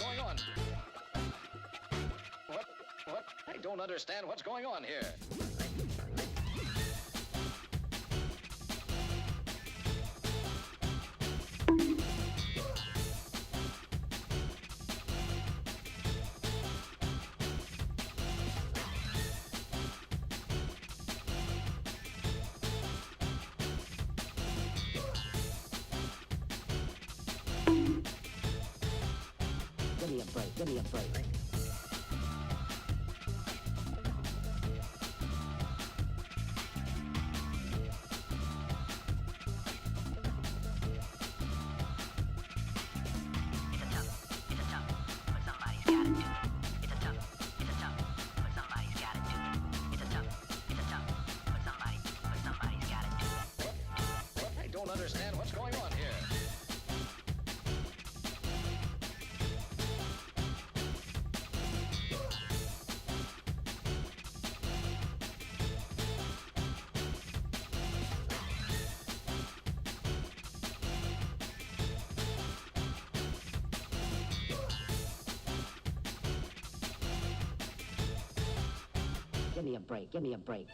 going on? What? I don't understand what's going on here. Give me a break, give me a break. I don't understand what's going on here. Give me a break, give me a break.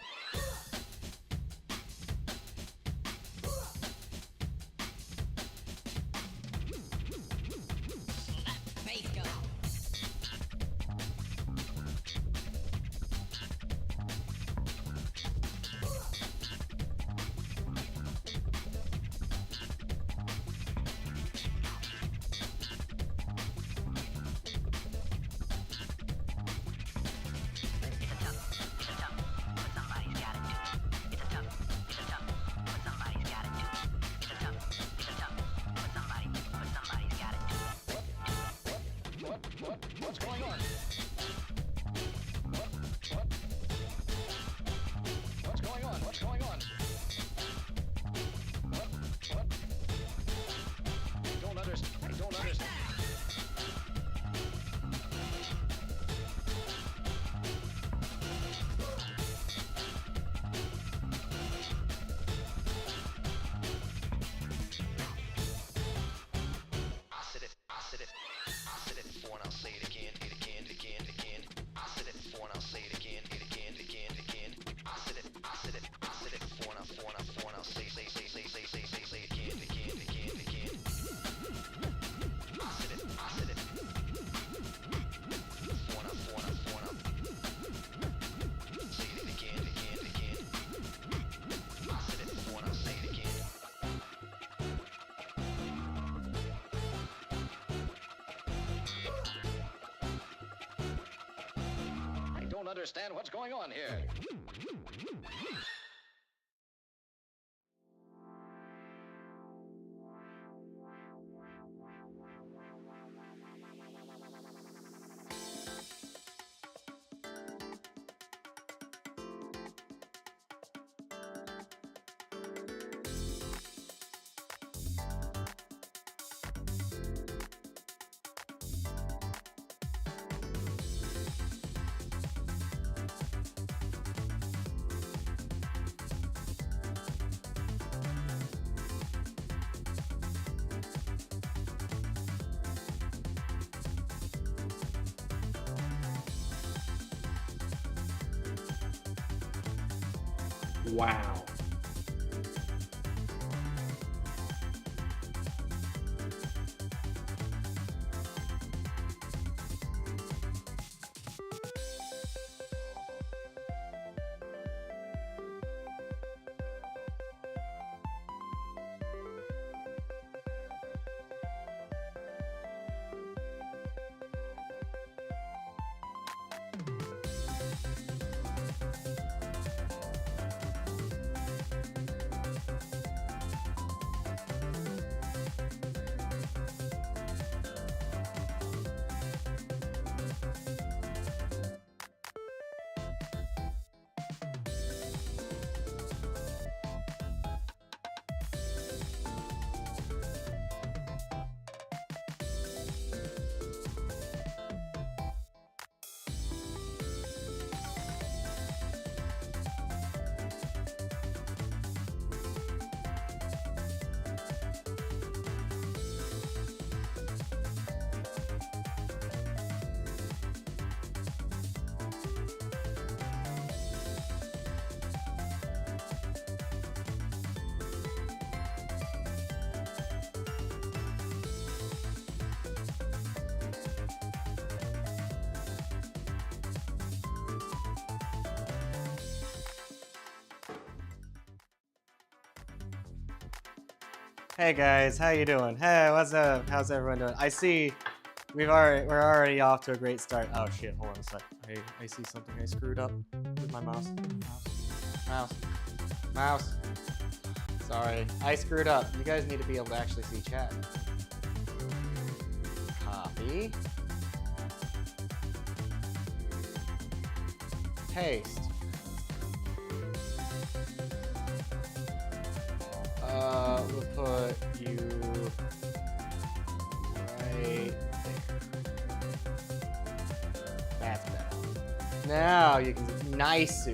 What's going on? What's going on? What's going on? What? I don't understand. I said it before and I'll say it again. I said it before and I'll say it again. I said it before and I'll say it again. I said it before and I'll say it again. I said it before and I'll say it again. I don't understand what's going on here. Wow. Hey guys, how you doing? Hey, what's up? How's everyone doing? I see we're already off to a great start. Oh shit, hold on a sec. I see something I screwed up with my mouse. Mouse. Sorry, I screwed up. You guys need to be able to actually see chat. Copy. Paste. We'll put you right there. That's better. Now you can nice.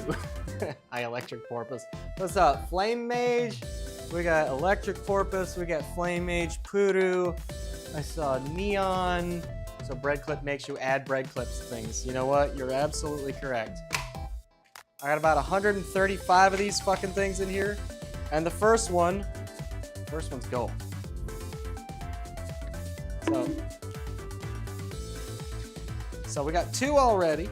I electric porpoise. What's up, flame mage? We got electric porpoise. We got flame mage, poodoo. I saw neon. So bread clip makes you add bread clips to things. You know what? You're absolutely correct. I got about 135 of these fucking things in here. And the first one's gold. So we got two already.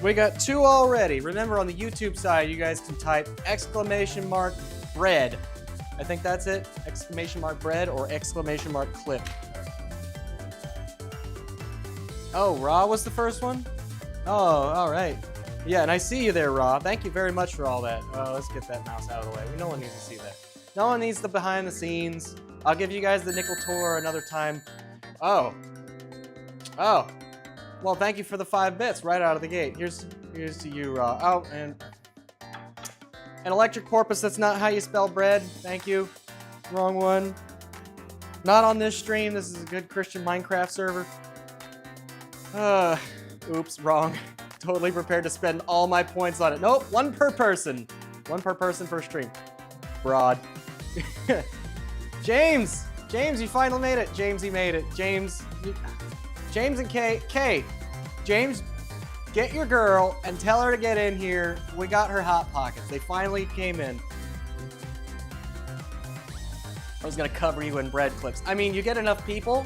Remember, on the YouTube side, you guys can type !bread. I think that's it. !bread or !clip. Oh, Raw was the first one? Oh, all right. Yeah, and I see you there, Raw. Thank you very much for all that. Let's get that mouse out of the way. No one needs to see that. No one needs the behind the scenes. I'll give you guys the nickel tour another time. Oh. Well, thank you for the 5 bits right out of the gate. Here's to you, Raw. Oh, and an electric porpoise. That's not how you spell bread. Thank you. Wrong one. Not on this stream. This is a good Christian Minecraft server. Oops, wrong. Totally prepared to spend all my points on it. Nope, one per person. One per person per stream. Broad. James, you finally made it. James, he made it. James and Kay. James, get your girl and tell her to get in here. We got her hot pockets. They finally came in. I was gonna cover you in bread clips. I mean, you get enough people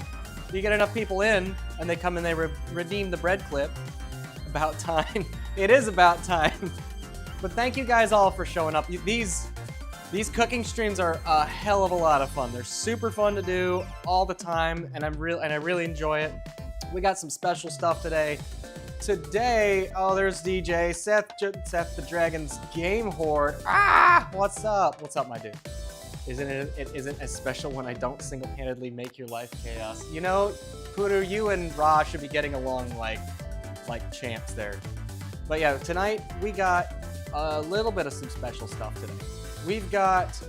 in, and they come and they redeem the bread clip. About time. It is about time. But thank you guys all for showing up. These cooking streams are a hell of a lot of fun. They're super fun to do all the time, and I really enjoy it. We got some special stuff today. Oh, there's DJ Seth the Dragon's Game Horde. Ah, what's up? What's up, my dude? It isn't as special when I don't single-handedly make your life chaos. You know, Poodoo, you and Ra should be getting along like champs there. But yeah, tonight we got a little bit of some special stuff today. We've got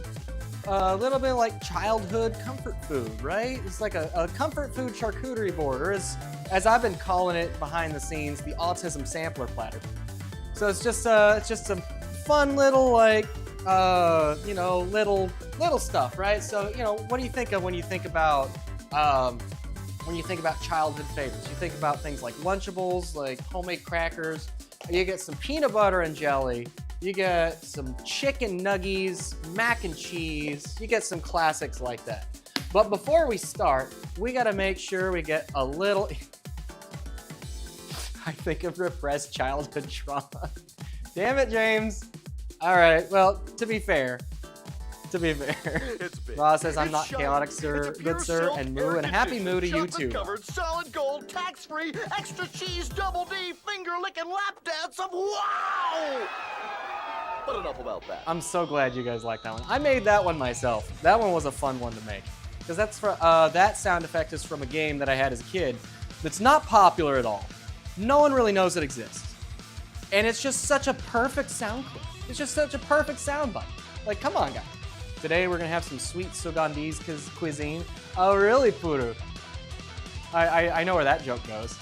a little bit like childhood comfort food, right? It's like a comfort food charcuterie board, or as I've been calling it behind the scenes, the autism sampler platter. So it's just some fun little little stuff, right? So, what do you think of when you think about childhood favorites? You think about things like Lunchables, like homemade crackers. You get some peanut butter and jelly. You get some chicken nuggies, mac and cheese. You get some classics like that. But before we start, we gotta make sure we get a little... I think of repressed childhood trauma. Damn it, James. All right, well, to be fair, Ross says I'm not chaotic, sir, good sir, and moo, and happy moo to you too. Covered, solid gold, tax-free, extra cheese, double D, finger-licking lap dance of wow! But enough about that. I'm so glad you guys like that one. I made that one myself. That one was a fun one to make. Because that sound effect is from a game that I had as a kid that's not popular at all. No one really knows it exists. And it's just such a perfect sound clip. It's just such a perfect sound bite. Like, come on, guys. Today we're gonna have some sweet Sugandese cuisine. Oh, really, Puru? I know where that joke goes.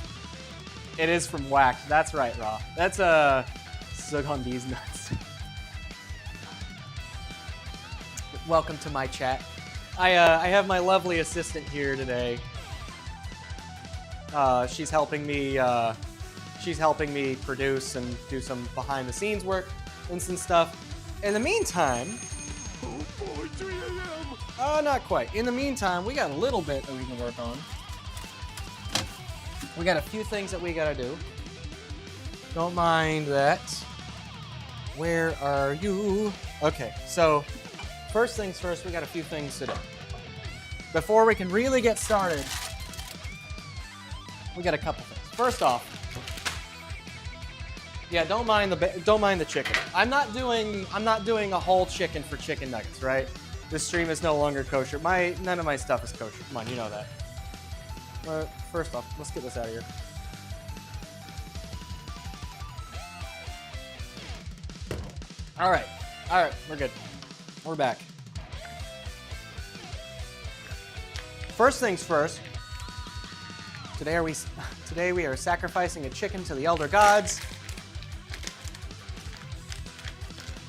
It is from Wax. That's right, Raw. That's Sugandese nuts. Welcome to my chat. I have my lovely assistant here today. She's helping me produce and do some behind the scenes work and some stuff. In the meantime, Oh boy, 3 a.m. Not quite. In the meantime, we got a little bit that we can work on. We got a few things that we gotta do. Don't mind that. Where are you? Okay, so first things first, we got a few things to do. before we can really get started, we got a couple things. First off, yeah, don't mind the chicken. I'm not doing a whole chicken for chicken nuggets, right? This stream is no longer kosher. None of my stuff is kosher. Come on, you know that. First off, let's get this out of here. All right, we're good. We're back. First things first. Today we are sacrificing a chicken to the elder gods.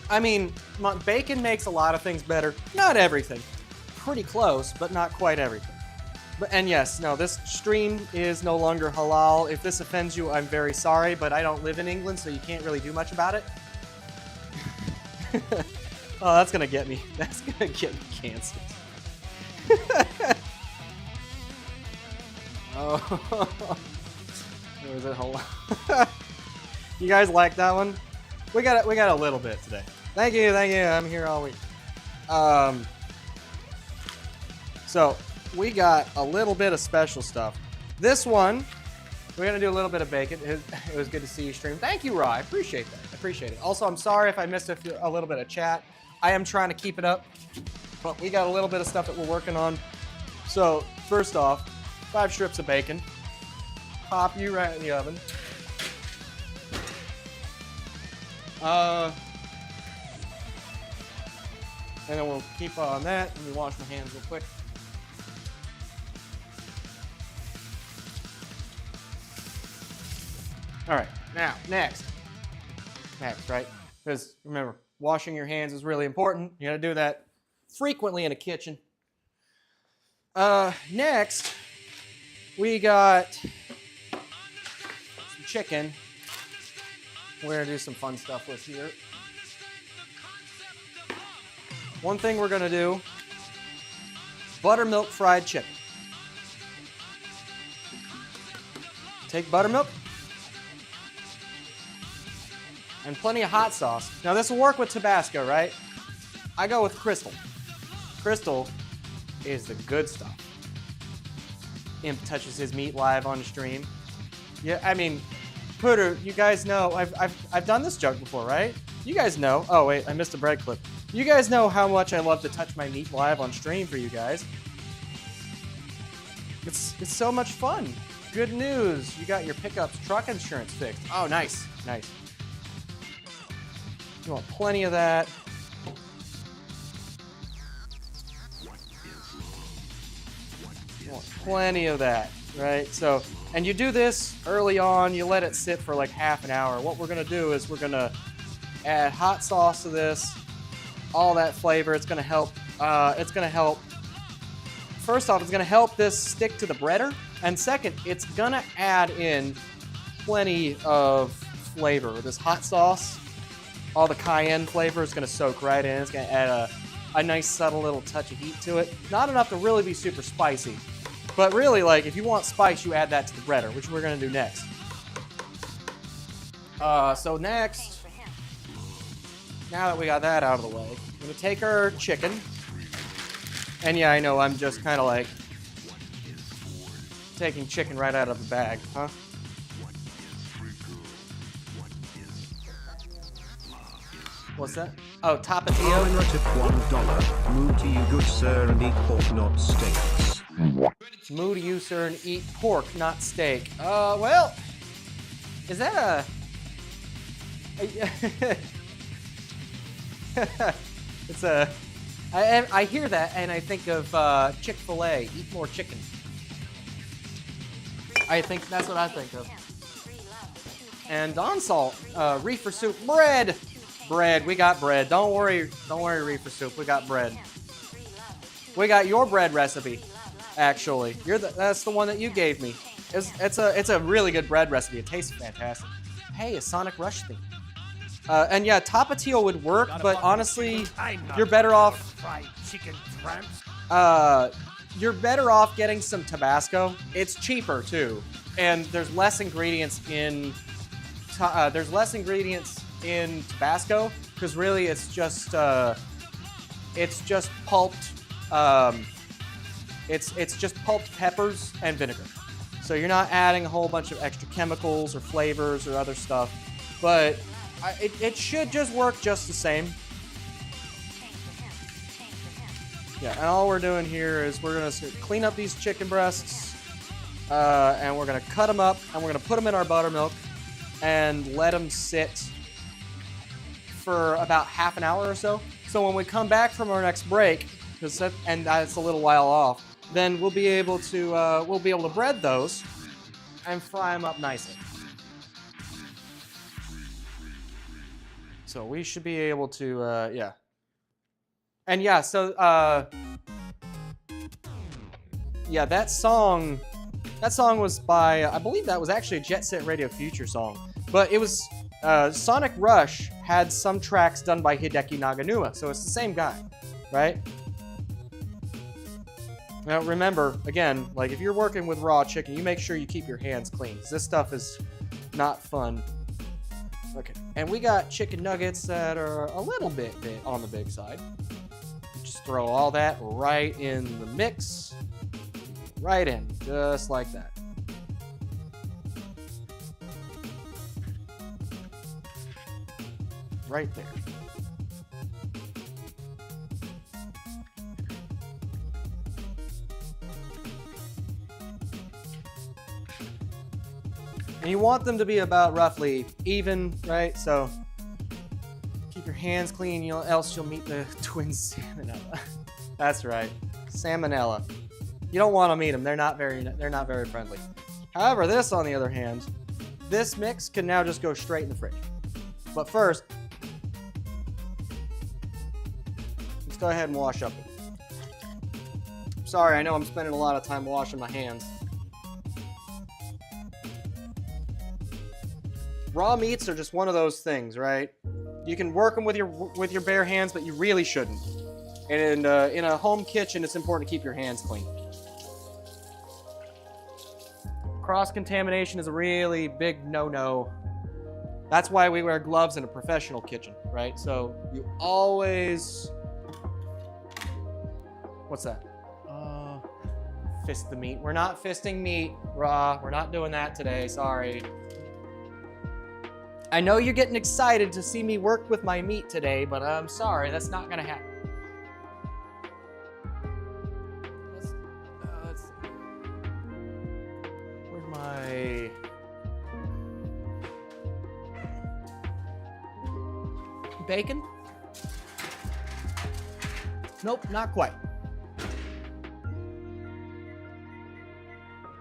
I mean, bacon makes a lot of things better. Not everything. Pretty close, but not quite everything. And yes, no, this stream is no longer halal. If this offends you, I'm very sorry, but I don't live in England, so you can't really do much about it. Oh, that's gonna get me. That's gonna get me canceled. Oh, where is it? Hold on. You guys like that one? We got a little bit today. Thank you. I'm here all week. So we got a little bit of special stuff. This one, we're gonna do a little bit of bacon. It was good to see you stream. Thank you, Ra. I appreciate that. I appreciate it. Also, I'm sorry if I missed a little bit of chat. I am trying to keep it up, but we got a little bit of stuff that we're working on. So first off, 5 strips of bacon. Pop you right in the oven. And then we'll keep on that. Let me wash my hands real quick. All right, now, next, right? Because remember, washing your hands is really important. You gotta do that frequently in a kitchen. Next, we got some chicken. We're gonna do some fun stuff with here. One thing we're gonna do, buttermilk fried chicken. Take buttermilk and plenty of hot sauce. Now this will work with Tabasco, right? I go with Crystal. Crystal is the good stuff. Imp touches his meat live on stream. Yeah, I mean, Pooter, you guys know, I've done this joke before, right? You guys know. Oh wait, I missed a bread clip. You guys know how much I love to touch my meat live on stream for you guys. It's so much fun. Good news, you got your pickups truck insurance fixed. Oh, nice. You want plenty of that. You want plenty of that, right? So, and you do this early on, you let it sit for like half an hour. What we're gonna do is we're gonna add hot sauce to this, all that flavor. It's gonna help, first off, it's gonna help this stick to the breader. And second, it's gonna add in plenty of flavor. This hot sauce, all the cayenne flavor is gonna soak right in. It's gonna add a nice subtle little touch of heat to it. Not enough to really be super spicy, but really, like, if you want spice, you add that to the breader, which we're gonna do next. So next, now that we got that out of the way, we're gonna take our chicken. And yeah, I know, I'm just kind of like taking chicken right out of the bag, huh? What's that? Oh, Tapatio. Armin tip $1. Moo to you, good sir, and eat pork, not steaks. Moo to you, sir, and eat pork, not steak. Well, is that a... It's a... I hear that and I think of Chick-fil-A. Eat more chicken. I think that's what I think of. And Dawn Salt, reefer soup, bread. Bread, we got bread. Don't worry, reefer soup. We got bread. We got your bread recipe, actually. That's the one that you gave me. It's a really good bread recipe. It tastes fantastic. Hey, a Sonic Rush theme. And yeah, Tapatio would work, but honestly, you're better off. You're better off getting some Tabasco. It's cheaper too, and there's less ingredients in. Tabasco because really it's just pulped It's just pulped peppers and vinegar. So you're not adding a whole bunch of extra chemicals or flavors or other stuff, but it should just work just the same. Yeah, and all we're doing here is we're gonna clean up these chicken breasts, and we're gonna cut them up, and we're gonna put them in our buttermilk, and let them sit for about half an hour or so. So when we come back from our next break, and that's a little while off, then we'll be able to bread those and fry them up nicely. So we should be able to, yeah. And yeah, so yeah, that song was by, I believe that was actually a Jet Set Radio Future song, but it was Sonic Rush had some tracks done by Hideki Naganuma, so it's the same guy, right? Now remember, again, like if you're working with raw chicken, you make sure you keep your hands clean, 'cause this stuff is not fun. Okay, and we got chicken nuggets that are a little bit on the big side. Just throw all that right in the mix, right in, just like that. Right there. And you want them to be about roughly even, right? So keep your hands clean, else you'll meet the twin salmonella. That's right, salmonella. You don't want to meet them. They're not very friendly. However, this, on the other hand, this mix can now just go straight in the fridge. But first, let's go ahead and wash up. Sorry, I know I'm spending a lot of time washing my hands. Raw meats are just one of those things, right? You can work them with your bare hands, but you really shouldn't. And in a home kitchen, it's important to keep your hands clean. Cross-contamination is a really big no-no. That's why we wear gloves in a professional kitchen, right? So you always... What's that? Fist the meat. We're not fisting meat, raw. We're not doing that today, sorry. I know you're getting excited to see me work with my meat today, but I'm sorry, that's not gonna happen. Let's see. Where's my... bacon? Nope, not quite.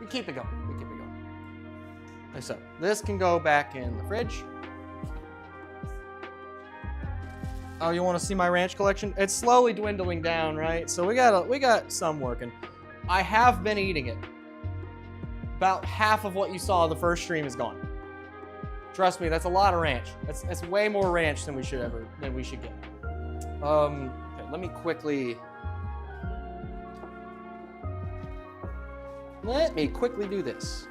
We keep it going, we keep it going. Like so, this can go back in the fridge. Oh, you want to see my ranch collection? It's slowly dwindling down, right? So we got some working. I have been eating it. About half of what you saw the first stream is gone. Trust me, that's a lot of ranch. That's way more ranch than we should get. Okay, let me quickly do this.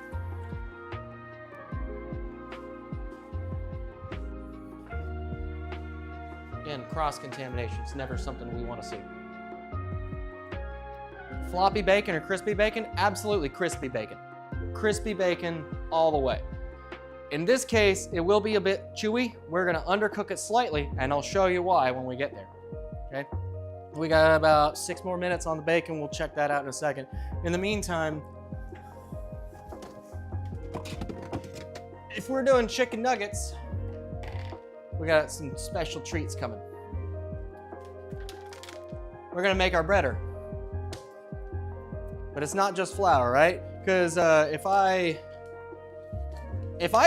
Again, cross-contamination is never something we want to see. Floppy bacon or crispy bacon? Absolutely crispy bacon. Crispy bacon all the way. In this case, it will be a bit chewy. We're gonna undercook it slightly, and I'll show you why when we get there, okay? We got about 6 more minutes on the bacon. We'll check that out in a second. In the meantime, if we're doing chicken nuggets, we got some special treats coming. We're gonna make our breader. But it's not just flour, right? Because if I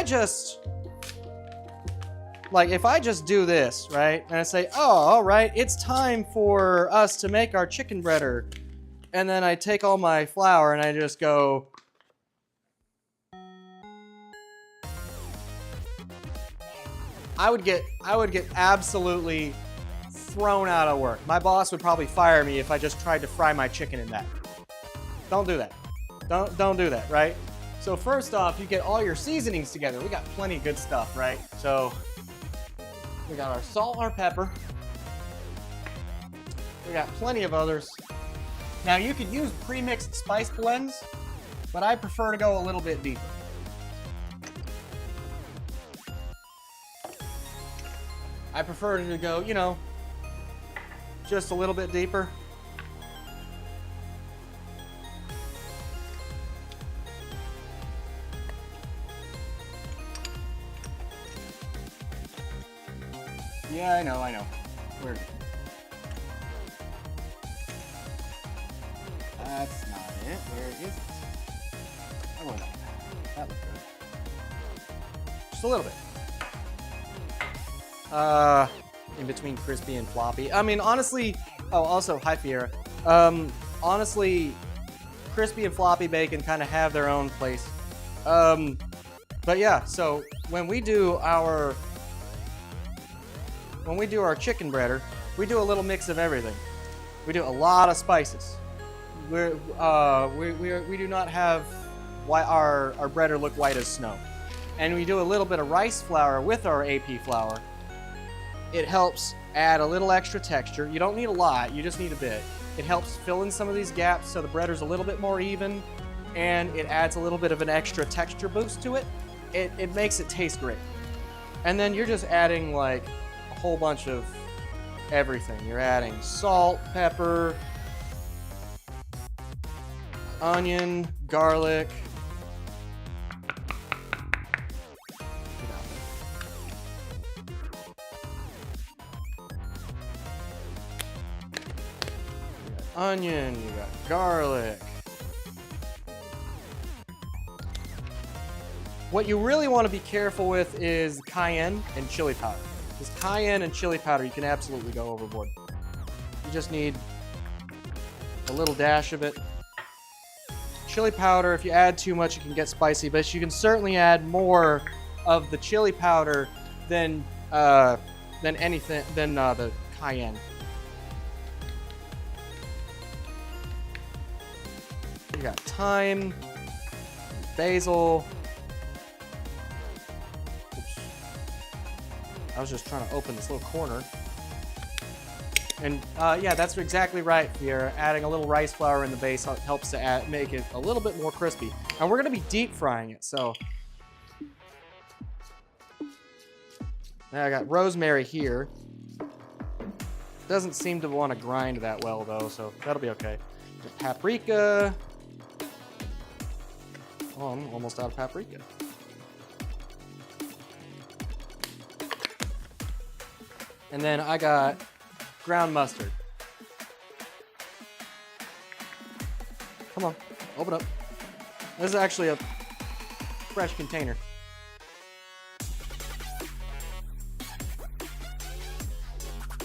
just do this, right? And I say, oh, all right, it's time for us to make our chicken breader. And then I take all my flour and I just go, I would get absolutely thrown out of work. My boss would probably fire me if I just tried to fry my chicken in that. Don't do that. Don't do that, right? So first off, you get all your seasonings together. We got plenty of good stuff, right? So we got our salt and our pepper. We got plenty of others. Now you could use pre-mixed spice blends, but I prefer to go a little bit deeper. I prefer to go, you know, just a little bit deeper. Yeah, I know. Where is it? That's not it. Where is it? Oh, no. That looks good. Just a little bit. In between crispy and floppy. I mean, honestly, oh, also, hi, Fiera. Honestly, crispy and floppy bacon kind of have their own place. But yeah, so when we do our chicken breader, we do a little mix of everything. We do a lot of spices. We do not have our breader look white as snow. And we do a little bit of rice flour with our AP flour. It helps add a little extra texture. You don't need a lot, you just need a bit. It helps fill in some of these gaps so the breader's a little bit more even, and it adds a little bit of an extra texture boost to it. It makes it taste great. And then you're just adding like a whole bunch of everything. You're adding salt, pepper, onion, garlic. Onion, you got garlic. What you really want to be careful with is cayenne and chili powder. Because cayenne and chili powder, you can absolutely go overboard. You just need a little dash of it. Chili powder, if you add too much, it can get spicy, but you can certainly add more of the chili powder than the cayenne. You got thyme, basil. Oops. I was just trying to open this little corner. And yeah, that's exactly right, Fiera. Adding a little rice flour in the base helps to make it a little bit more crispy. And we're going to be deep frying it, so. Now I got rosemary here. Doesn't seem to want to grind that well, though, so that'll be okay. Paprika. Oh, I'm almost out of paprika. And then I got ground mustard. Come on, open up. This is actually a fresh container.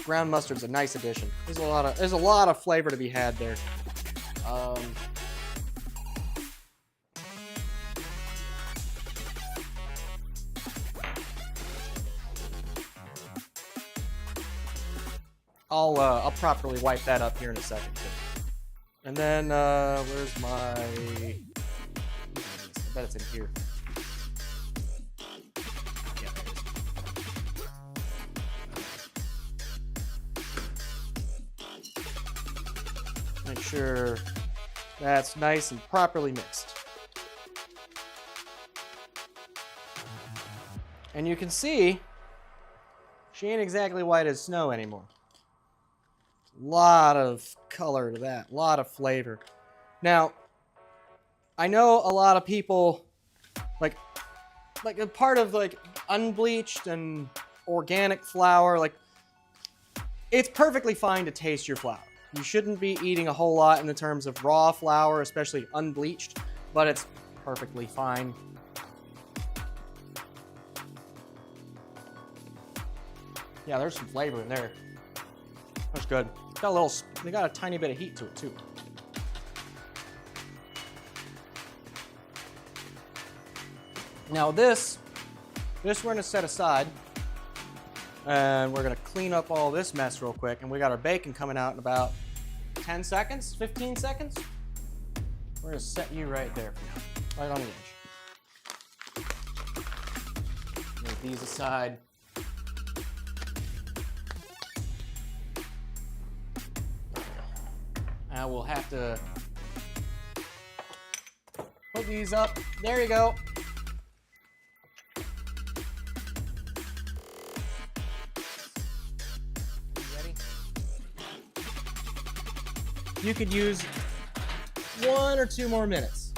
Ground mustard's a nice addition. There's a lot of flavor to be had there. I'll properly wipe that up here in a second too. And then where's my? I bet it's in here. Yeah. Make sure that's nice and properly mixed. And you can see she ain't exactly white as snow anymore. Lot of color to that, lot of flavor. Now, I know a lot of people like a part of like unbleached and organic flour, like it's perfectly fine to taste your flour. You shouldn't be eating a whole lot in the terms of raw flour, especially unbleached, but it's perfectly fine. Yeah, there's some flavor in there. That's good. They got a tiny bit of heat to it too. Now this we're gonna set aside, and we're gonna clean up all this mess real quick. And we got our bacon coming out in about 10 seconds, 15 seconds. We're gonna set you right there for now, right on the edge. Move these aside. Now we'll have to put these up. There you go. Ready? You could use 1 or 2 more minutes.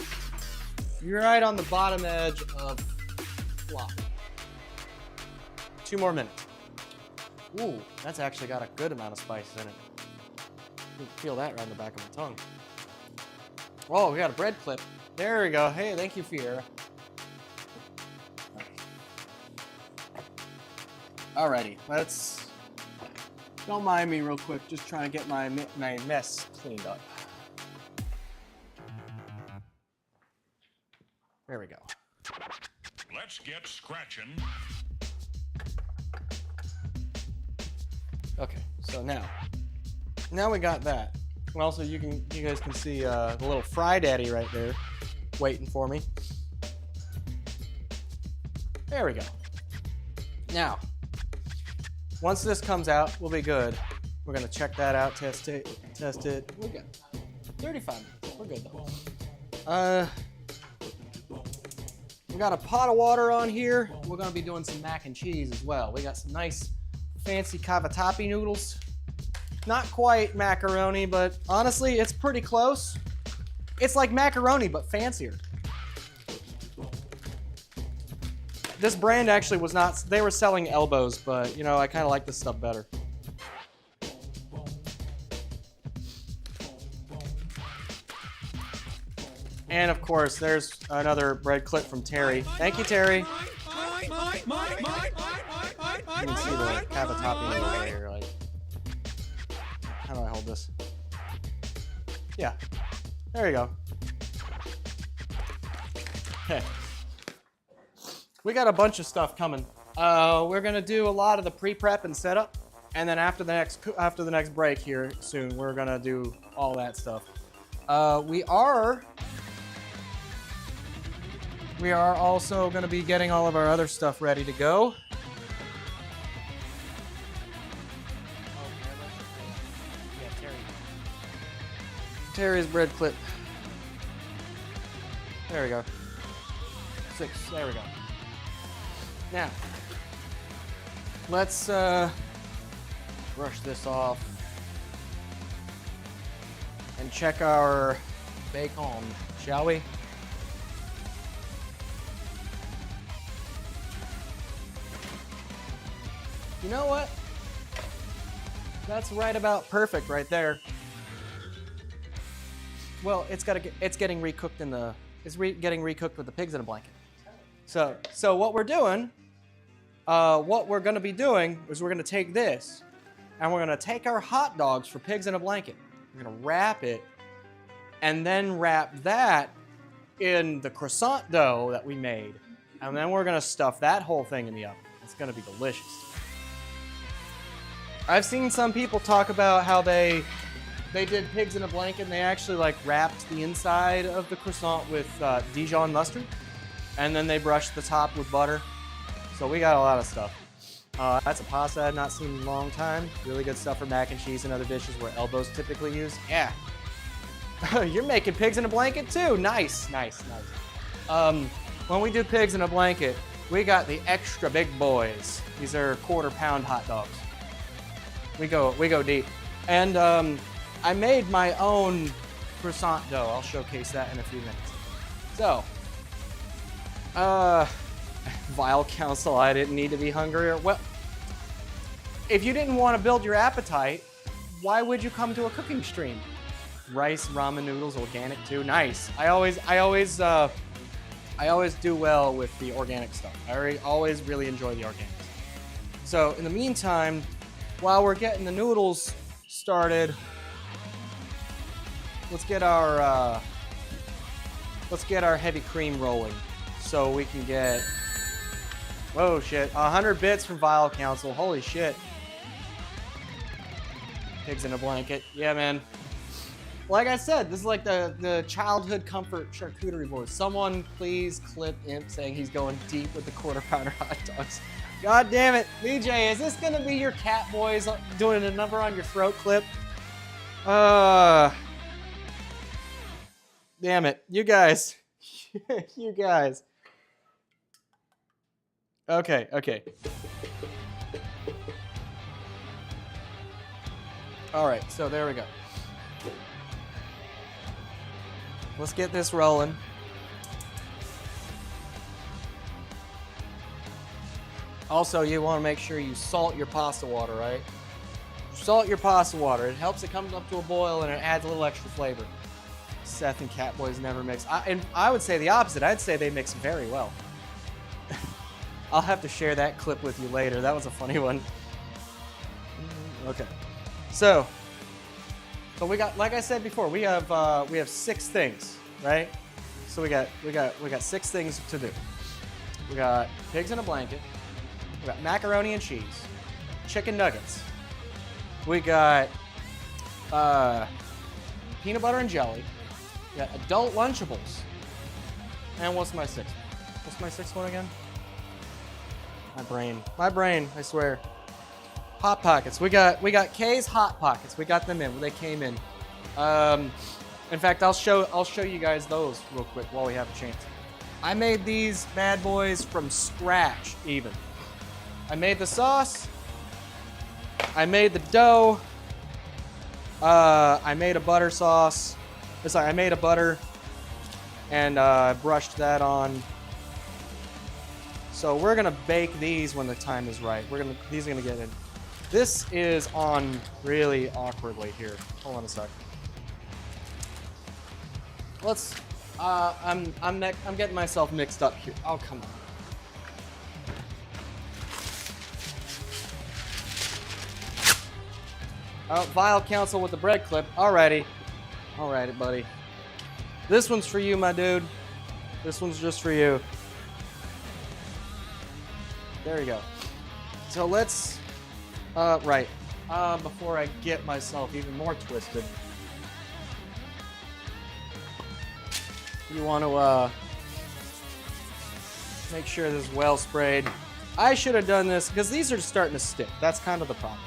You're right on the bottom edge of flop. 2 more minutes. Ooh, that's actually got a good amount of spice in it. You can feel that right in the back of my tongue. Oh, we got a bread clip. There we go. Hey, thank you, Fiera. Alrighty, let's. Don't mind me real quick. Just trying to get my mess cleaned up. There we go. Let's get scratching. Okay, so now we got that. And also, you guys can see the little fry daddy right there, waiting for me. There we go. Now, once this comes out, we'll be good. We're gonna check that out, test it. We're good. 35 minutes. We're good though. We got a pot of water on here. We're gonna be doing some mac and cheese as well. We got some nice fancy cavatappi noodles. Not quite macaroni, but honestly, it's pretty close. It's like macaroni, but fancier. This brand actually was not, they were selling elbows, but you know, I kind of like this stuff better. And of course, there's another bread clip from Terry. Thank you, Terry. You can see the cavatappi noodle right here. Like, how do I hold this? Yeah, there you go. Okay. We got a bunch of stuff coming. We're gonna do a lot of the pre-prep and setup, and then after the next break here soon, we're gonna do all that stuff. We are also gonna be getting all of our other stuff ready to go. Terry's bread clip. There we go. 6. There we go. Now, let's brush this off and check our bacon, shall we? You know what? That's right about perfect right there. Well, it's getting recooked in the, getting recooked with the pigs in a blanket. So what we're doing, what we're gonna be doing is we're gonna take this and we're gonna take our hot dogs for pigs in a blanket. We're gonna wrap it and then wrap that in the croissant dough that we made. And then we're gonna stuff that whole thing in the oven. It's gonna be delicious. I've seen some people talk about how they did pigs in a blanket and they actually like wrapped the inside of the croissant with Dijon mustard. And then they brushed the top with butter. So we got a lot of stuff. That's a pasta I've not seen in a long time. Really good stuff for mac and cheese and other dishes where elbows typically used. Yeah. You're making pigs in a blanket too. Nice, nice, nice. When we do pigs in a blanket, we got the extra big boys. These are 1/4 pound hot dogs. We go deep. And I made my own croissant dough. I'll showcase that in a few minutes. So, Vile Council, I didn't need to be hungrier. Well, if you didn't want to build your appetite, why would you come to a cooking stream? Rice, ramen noodles, organic too. Nice. I always do well with the organic stuff. I always really enjoy the organics. So in the meantime, while we're getting the noodles started, let's get our heavy cream rolling. So we can get, whoa shit, 100 bits from Vile Council, holy shit. Pigs in a blanket, yeah man. Like I said, this is like the childhood comfort charcuterie board. Someone please clip Imp saying he's going deep with the 1/4 pounder hot dogs. God damn it, BJ, is this gonna be your Cat Boys doing a number on your throat clip? Damn it. You guys. You guys. Okay, okay. All right, so there we go. Let's get this rolling. Also, you want to make sure you salt your pasta water, right? Salt your pasta water. It helps it come up to a boil and it adds a little extra flavor. Seth and Catboys never mix. And I would say the opposite. I'd say they mix very well. I'll have to share that clip with you later. That was a funny one. Okay. So we got, like I said before, we have 6 things, right? So we got 6 things to do. We got pigs in a blanket. We got macaroni and cheese, chicken nuggets. We got peanut butter and jelly. We got adult Lunchables. And what's my 6th? What's my 6th one again? My brain, I swear. Hot Pockets. We got Kay's Hot Pockets. We got them in. They came in. In fact, I'll show you guys those real quick while we have a chance. I made these bad boys from scratch, even. I made the sauce. I made the dough. I made a butter sauce. Sorry, I made a butter and brushed that on. So we're gonna bake these when the time is right. These are gonna get in. This is on really awkwardly here. Hold on a sec. Let's. I'm getting myself mixed up here. Oh, come on. Oh, Vile Council with the bread clip. Alrighty. Alrighty, buddy. This one's for you, my dude. This one's just for you. There you go. So let's, right. Before I get myself even more twisted, you want to, make sure this is well sprayed. I should have done this, because these are starting to stick. That's kind of the problem.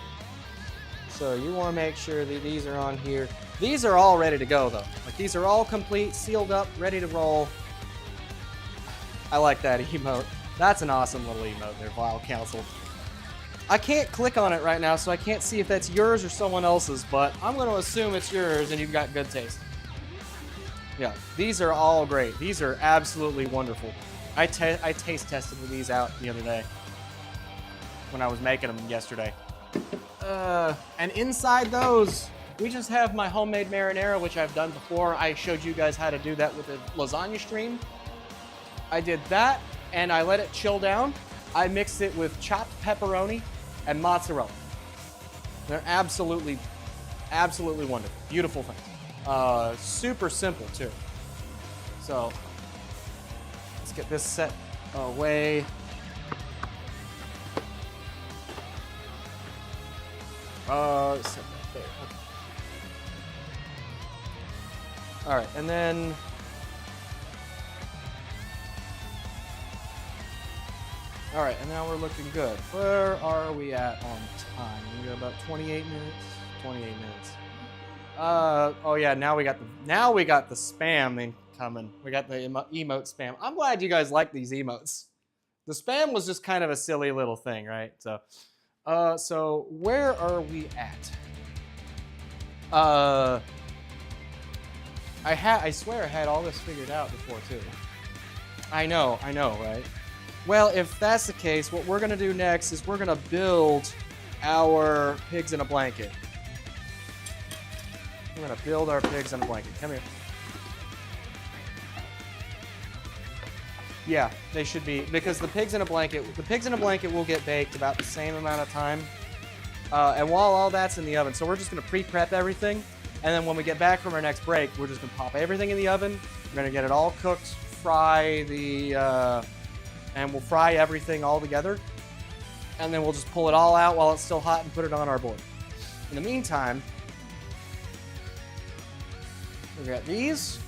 So you want to make sure that these are on here. These are all ready to go, though. Like, these are all complete, sealed up, ready to roll. I like that emote. That's an awesome little emote there, Vile Council. I can't click on it right now, so I can't see if that's yours or someone else's, but I'm going to assume it's yours and you've got good taste. Yeah, these are all great. These are absolutely wonderful. I taste tested these out the other day when I was making them yesterday. And inside those, we just have my homemade marinara, which I've done before. I showed you guys how to do that with the lasagna stream. I did that, and I let it chill down. I mixed it with chopped pepperoni and mozzarella. They're absolutely, absolutely wonderful. Beautiful things. Super simple, too. So, let's get this set away. Set that there. Okay. All right, and then all right, and now we're looking good. Where are we at on time? We got about 28 minutes. 28 minutes. Oh yeah, now we got the spam thing coming. We got the emote spam. I'm glad you guys like these emotes. The spam was just kind of a silly little thing, right? So, so where are we at? I swear I had all this figured out before too. I know, right? Well, if that's the case, what we're gonna do next is we're gonna build our pigs in a blanket. We're gonna build our pigs in a blanket. Come here. Yeah, they should be, because the pigs in a blanket will get baked about the same amount of time. And while all that's in the oven, so we're just gonna pre-prep everything, and then when we get back from our next break, we're just gonna pop everything in the oven. We're gonna get it all cooked, and we'll fry everything all together. And then we'll just pull it all out while it's still hot and put it on our board. In the meantime, we got these.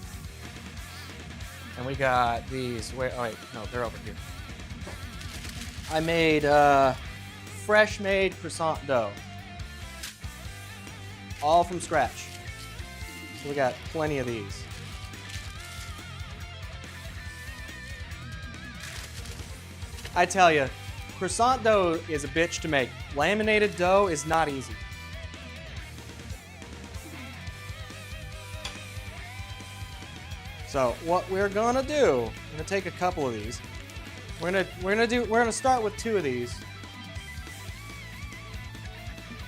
And we got these. Wait, oh wait, no, they're over here. I made fresh made croissant dough. All from scratch. So we got plenty of these. I tell you, croissant dough is a bitch to make. Laminated dough is not easy. So what we're gonna do, I'm gonna take a couple of these. We're gonna start with 2 of these.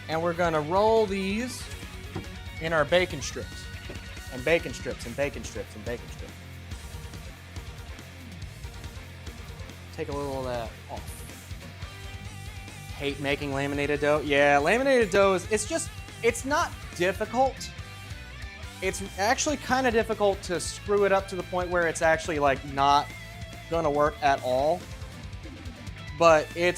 And we're gonna roll these in our bacon strips. And bacon strips and bacon strips and bacon strips. Take a little of that off. Hate making laminated dough. Yeah, laminated dough is, it's not difficult. It's actually kind of difficult to screw it up to the point where it's actually like not gonna work at all. But it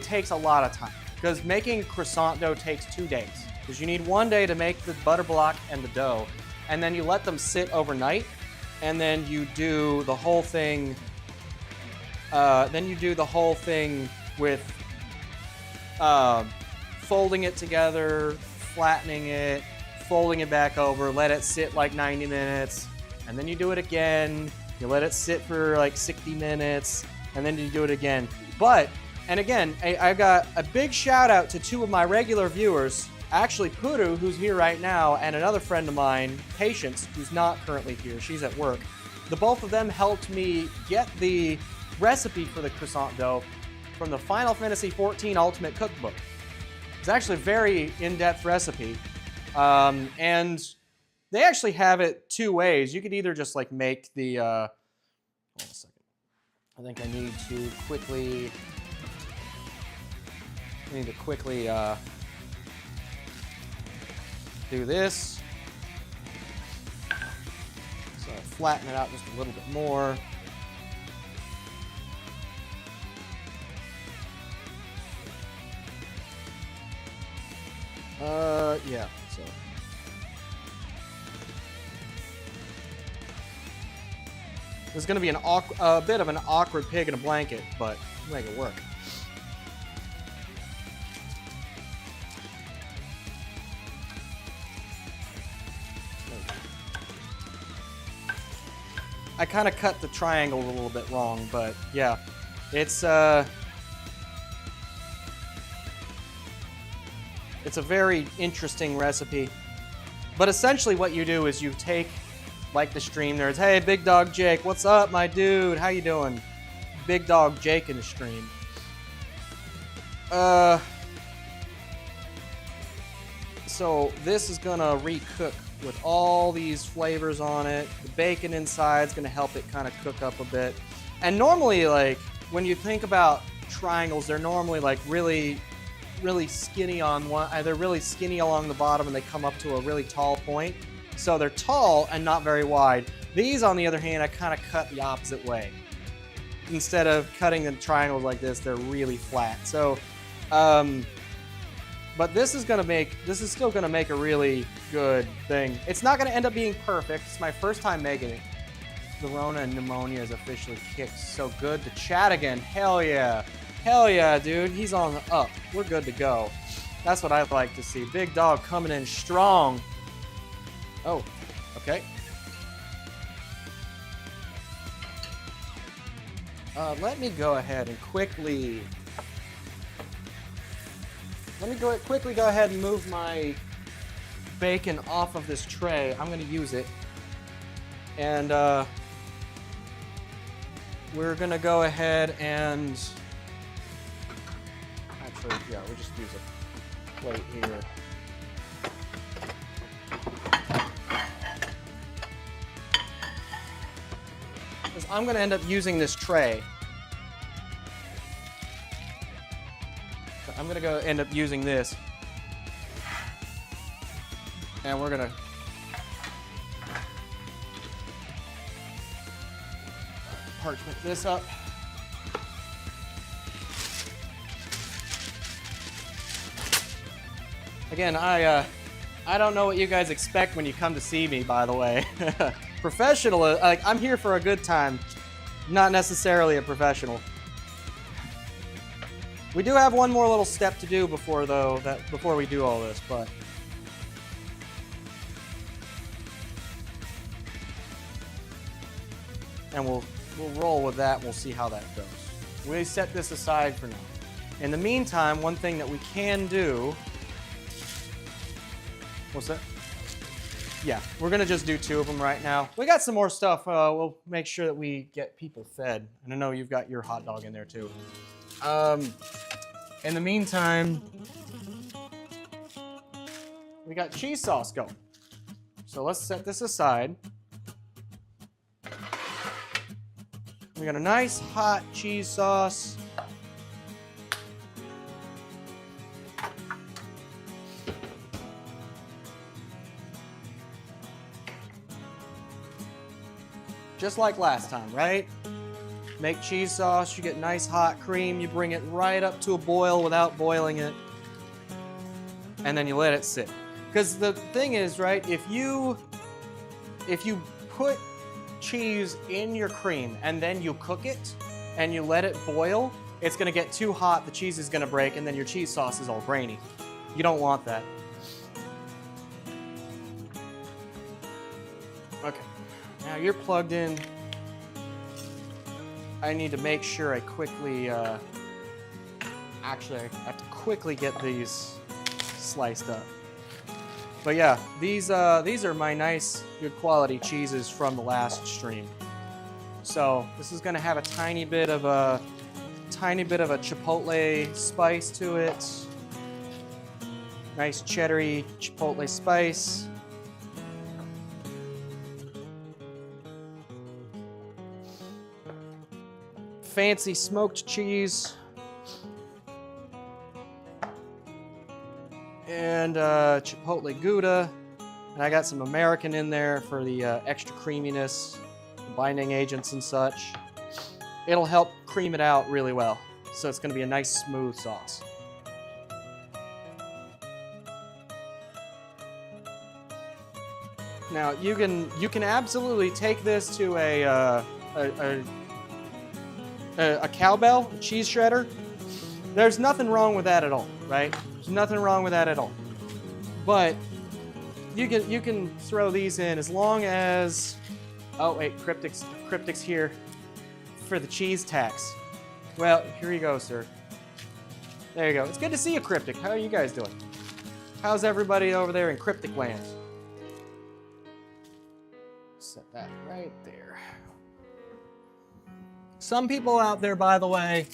takes a lot of time. Because making croissant dough takes 2 days. Because you need 1 day to make the butter block and the dough, and then you let them sit overnight, and then you do the whole thing. With folding it together, flattening it, folding it back over, let it sit like 90 minutes, and then you do it again. You let it sit for like 60 minutes, and then you do it again. And again, I've got a big shout out to 2 of my regular viewers, actually Puru, who's here right now, and another friend of mine, Patience, who's not currently here. She's at work. The both of them helped me get the recipe for the croissant dough from the Final Fantasy XIV Ultimate Cookbook. It's actually a very in-depth recipe. And they actually have it 2 ways. You could either just like make the, hold on a second. I think I need to quickly do this. So flatten it out just a little bit more. Yeah, so. This is going to be a bit of an awkward pig in a blanket, but we'll make it work. I kind of cut the triangle a little bit wrong, but yeah, it's a very interesting recipe. But essentially what you do is you take, like the stream, there's, hey, Big Dog Jake, what's up, my dude? How you doing? Big Dog Jake in the stream. So this is gonna recook with all these flavors on it. The bacon inside is gonna help it kind of cook up a bit. And normally, like, when you think about triangles, they're normally like really skinny on one, they're really skinny along the bottom and they come up to a really tall point. So they're tall and not very wide. These, on the other hand, I kind of cut the opposite way. Instead of cutting the triangles like this, they're really flat. So, but this is still gonna make a really good thing. It's not gonna end up being perfect. It's my first time making it. The Rona and pneumonia is officially kicked. So good to chat again. Hell yeah. Hell yeah, dude. He's on the up. We're good to go. That's what I'd like to see. Big Dog coming in strong. Oh, okay. Let me go ahead and quickly go ahead and move my bacon off of this tray. I'm gonna use it. And we're gonna go ahead and actually, yeah, we'll just use a plate here. Because I'm gonna end up using this tray. I'm gonna end up using this. And we're gonna parchment this up. Again, I don't know what you guys expect when you come to see me, by the way. Professional, like, I'm here for a good time, not necessarily a professional. We do have one more little step to do before we do all this, but and we'll roll with that. We'll see how that goes. We set this aside for now. In the meantime, one thing that we can do... What's that? Yeah, we're gonna just do 2 of them right now. We got some more stuff. We'll make sure that we get people fed. And I know you've got your hot dog in there too. In the meantime, we got cheese sauce going. So let's set this aside. We got a nice hot cheese sauce. Just like last time, right? Make cheese sauce, you get nice hot cream, you bring it right up to a boil without boiling it, and then you let it sit. Because the thing is, right, if you put cheese in your cream and then you cook it and you let it boil, it's gonna get too hot, the cheese is gonna break, and then your cheese sauce is all grainy. You don't want that. Okay. Now you're plugged in. I need to make sure I quickly, actually I have to quickly get these sliced up. But yeah, these are my nice, good quality cheeses from the last stream. So this is gonna have a tiny bit of a chipotle spice to it. Nice cheddary chipotle spice. Fancy smoked cheese. And chipotle Gouda. And I got some American in there for the extra creaminess, the binding agents and such. It'll help cream it out really well. So it's gonna be a nice smooth sauce. Now you can absolutely take this to a cowbell, a cheese shredder. There's nothing wrong with that at all, right? There's nothing wrong with that at all. But you can throw these in as long as, oh wait, Cryptic's here for the cheese tax. Well, here you go, sir. There you go. It's good to see you, Cryptic. How are you guys doing? How's everybody over there in Cryptic land? Set that right there. Some people out there, by the way,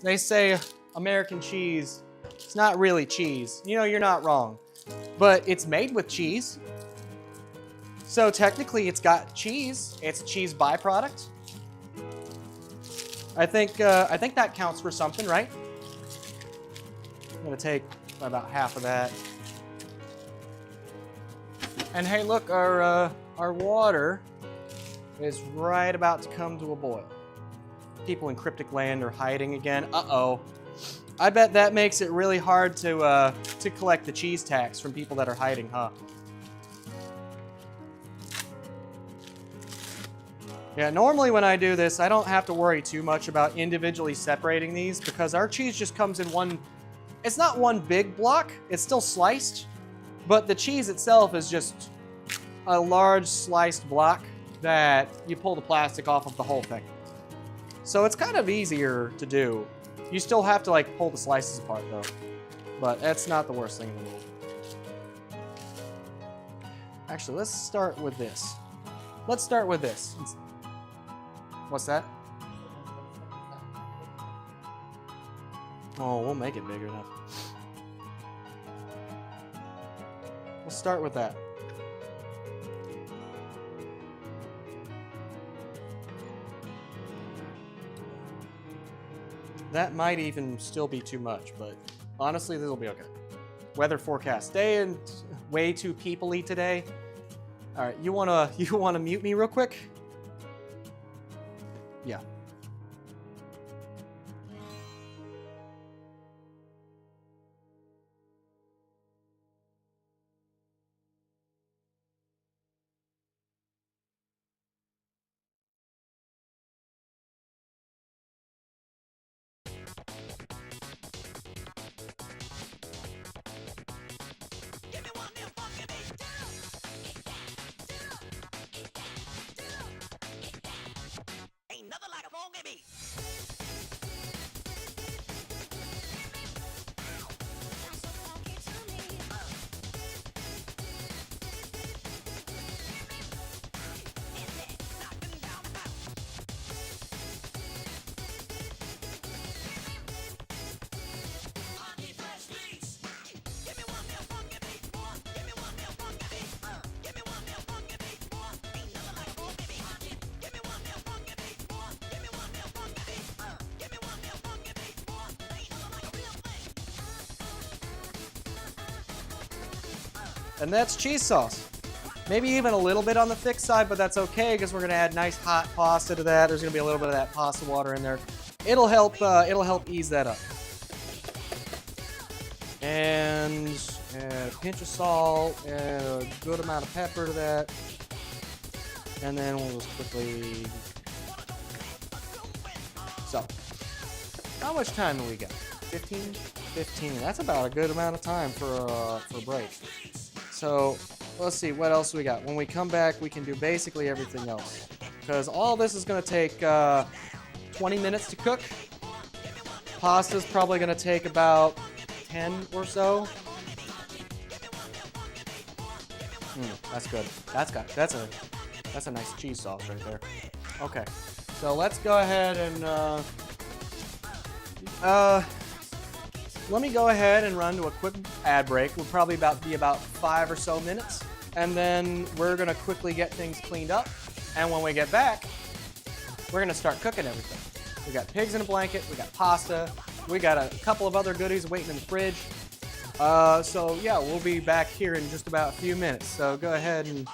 they say American cheese, it's not really cheese. You know, you're not wrong. But it's made with cheese. So technically it's got cheese. It's a cheese byproduct. I think that counts for something, right? I'm gonna take about half of that. And hey, look, our water is right about to come to a boil. People in Cryptic land are hiding again. Uh-oh. I bet that makes it really hard to collect the cheese tax from people that are hiding, huh? Yeah, normally when I do this, I don't have to worry too much about individually separating these because our cheese just comes in one, it's not one big block, it's still sliced, but the cheese itself is just a large sliced block that you pull the plastic off of the whole thing. So it's kind of easier to do. You still have to like pull the slices apart though, but that's not the worst thing in the world. Actually, let's start with this. Let's start with this. What's that? Oh, we'll make it bigger enough. We'll start with that. That might even still be too much, but honestly, this will be okay. Weather forecast day and way too people-y today. All right, you wanna mute me real quick? Yeah. Ain't nothing like a And that's cheese sauce. Maybe even a little bit on the thick side, but that's okay because we're gonna add nice hot pasta to that. There's gonna be a little bit of that pasta water in there. It'll help ease that up. And add a pinch of salt and a good amount of pepper to that. And then we'll just quickly. So, how much time do we got? 15? 15. That's about a good amount of time for a break. So, let's see, what else we got? When we come back, we can do basically everything else. Because all this is going to take 20 minutes to cook. Pasta's probably going to take about 10 or so. That's good. That's a nice cheese sauce right there. Okay, so let's go ahead and let me go ahead and run to a quick ad break. We'll probably be about 5 or so minutes, and then we're gonna quickly get things cleaned up. And when we get back, we're gonna start cooking everything. We got pigs in a blanket, we got pasta, we got a couple of other goodies waiting in the fridge. So yeah, we'll be back here in just about a few minutes. So go ahead and.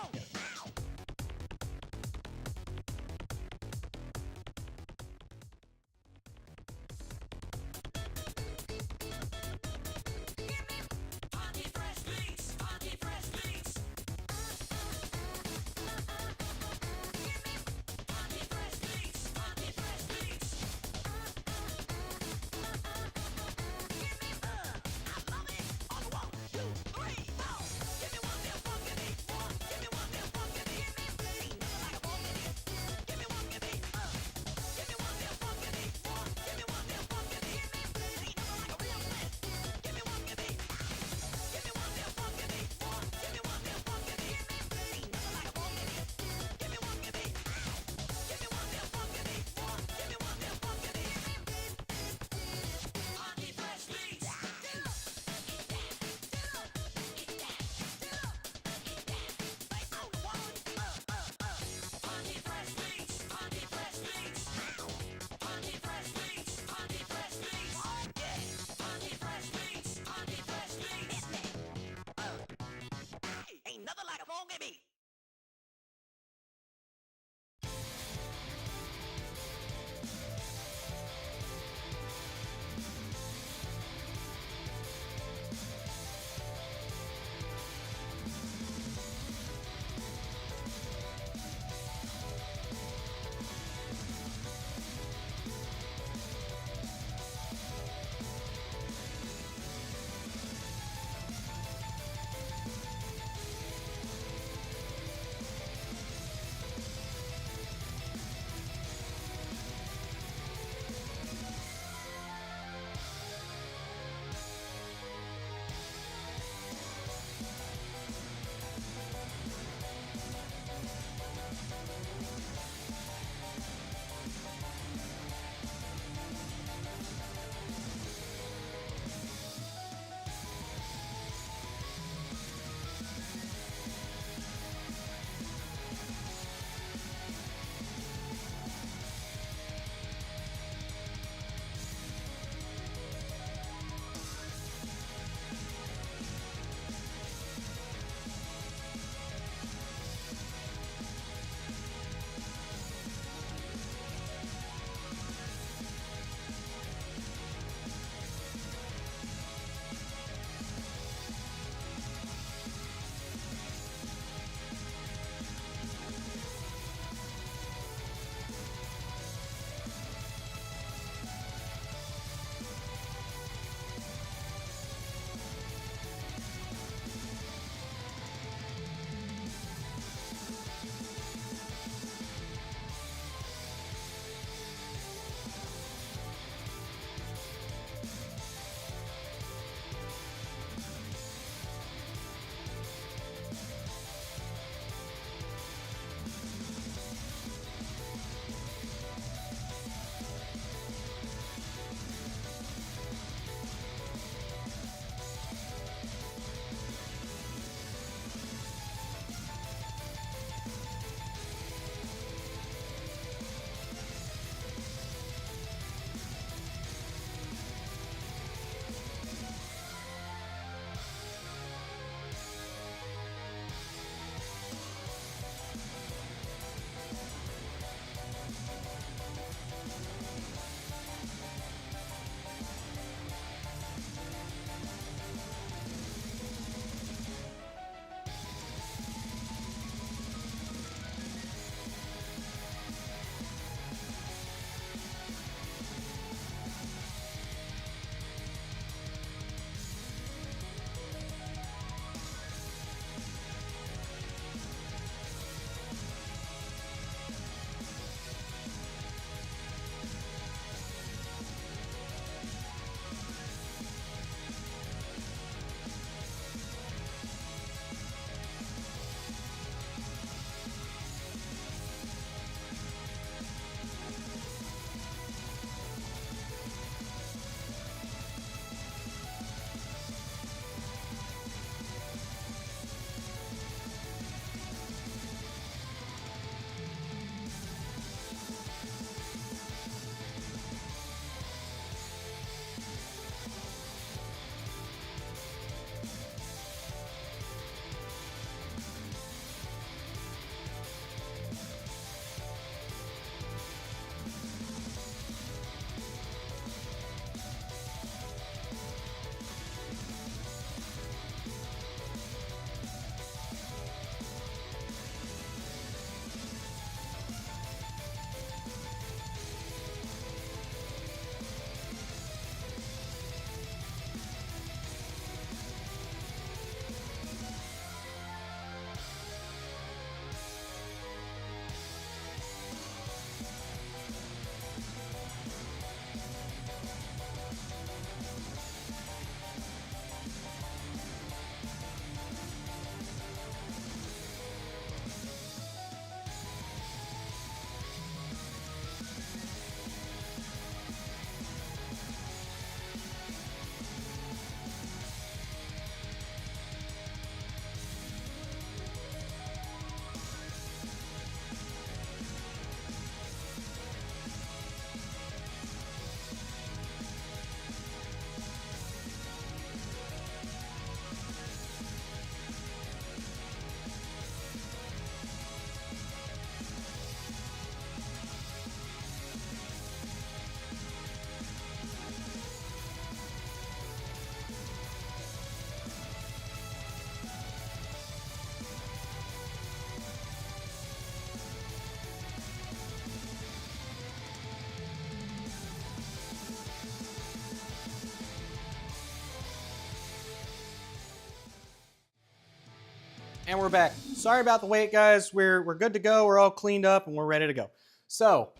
And we're back. Sorry about the wait, guys. We're good to go. We're all cleaned up and we're ready to go. So,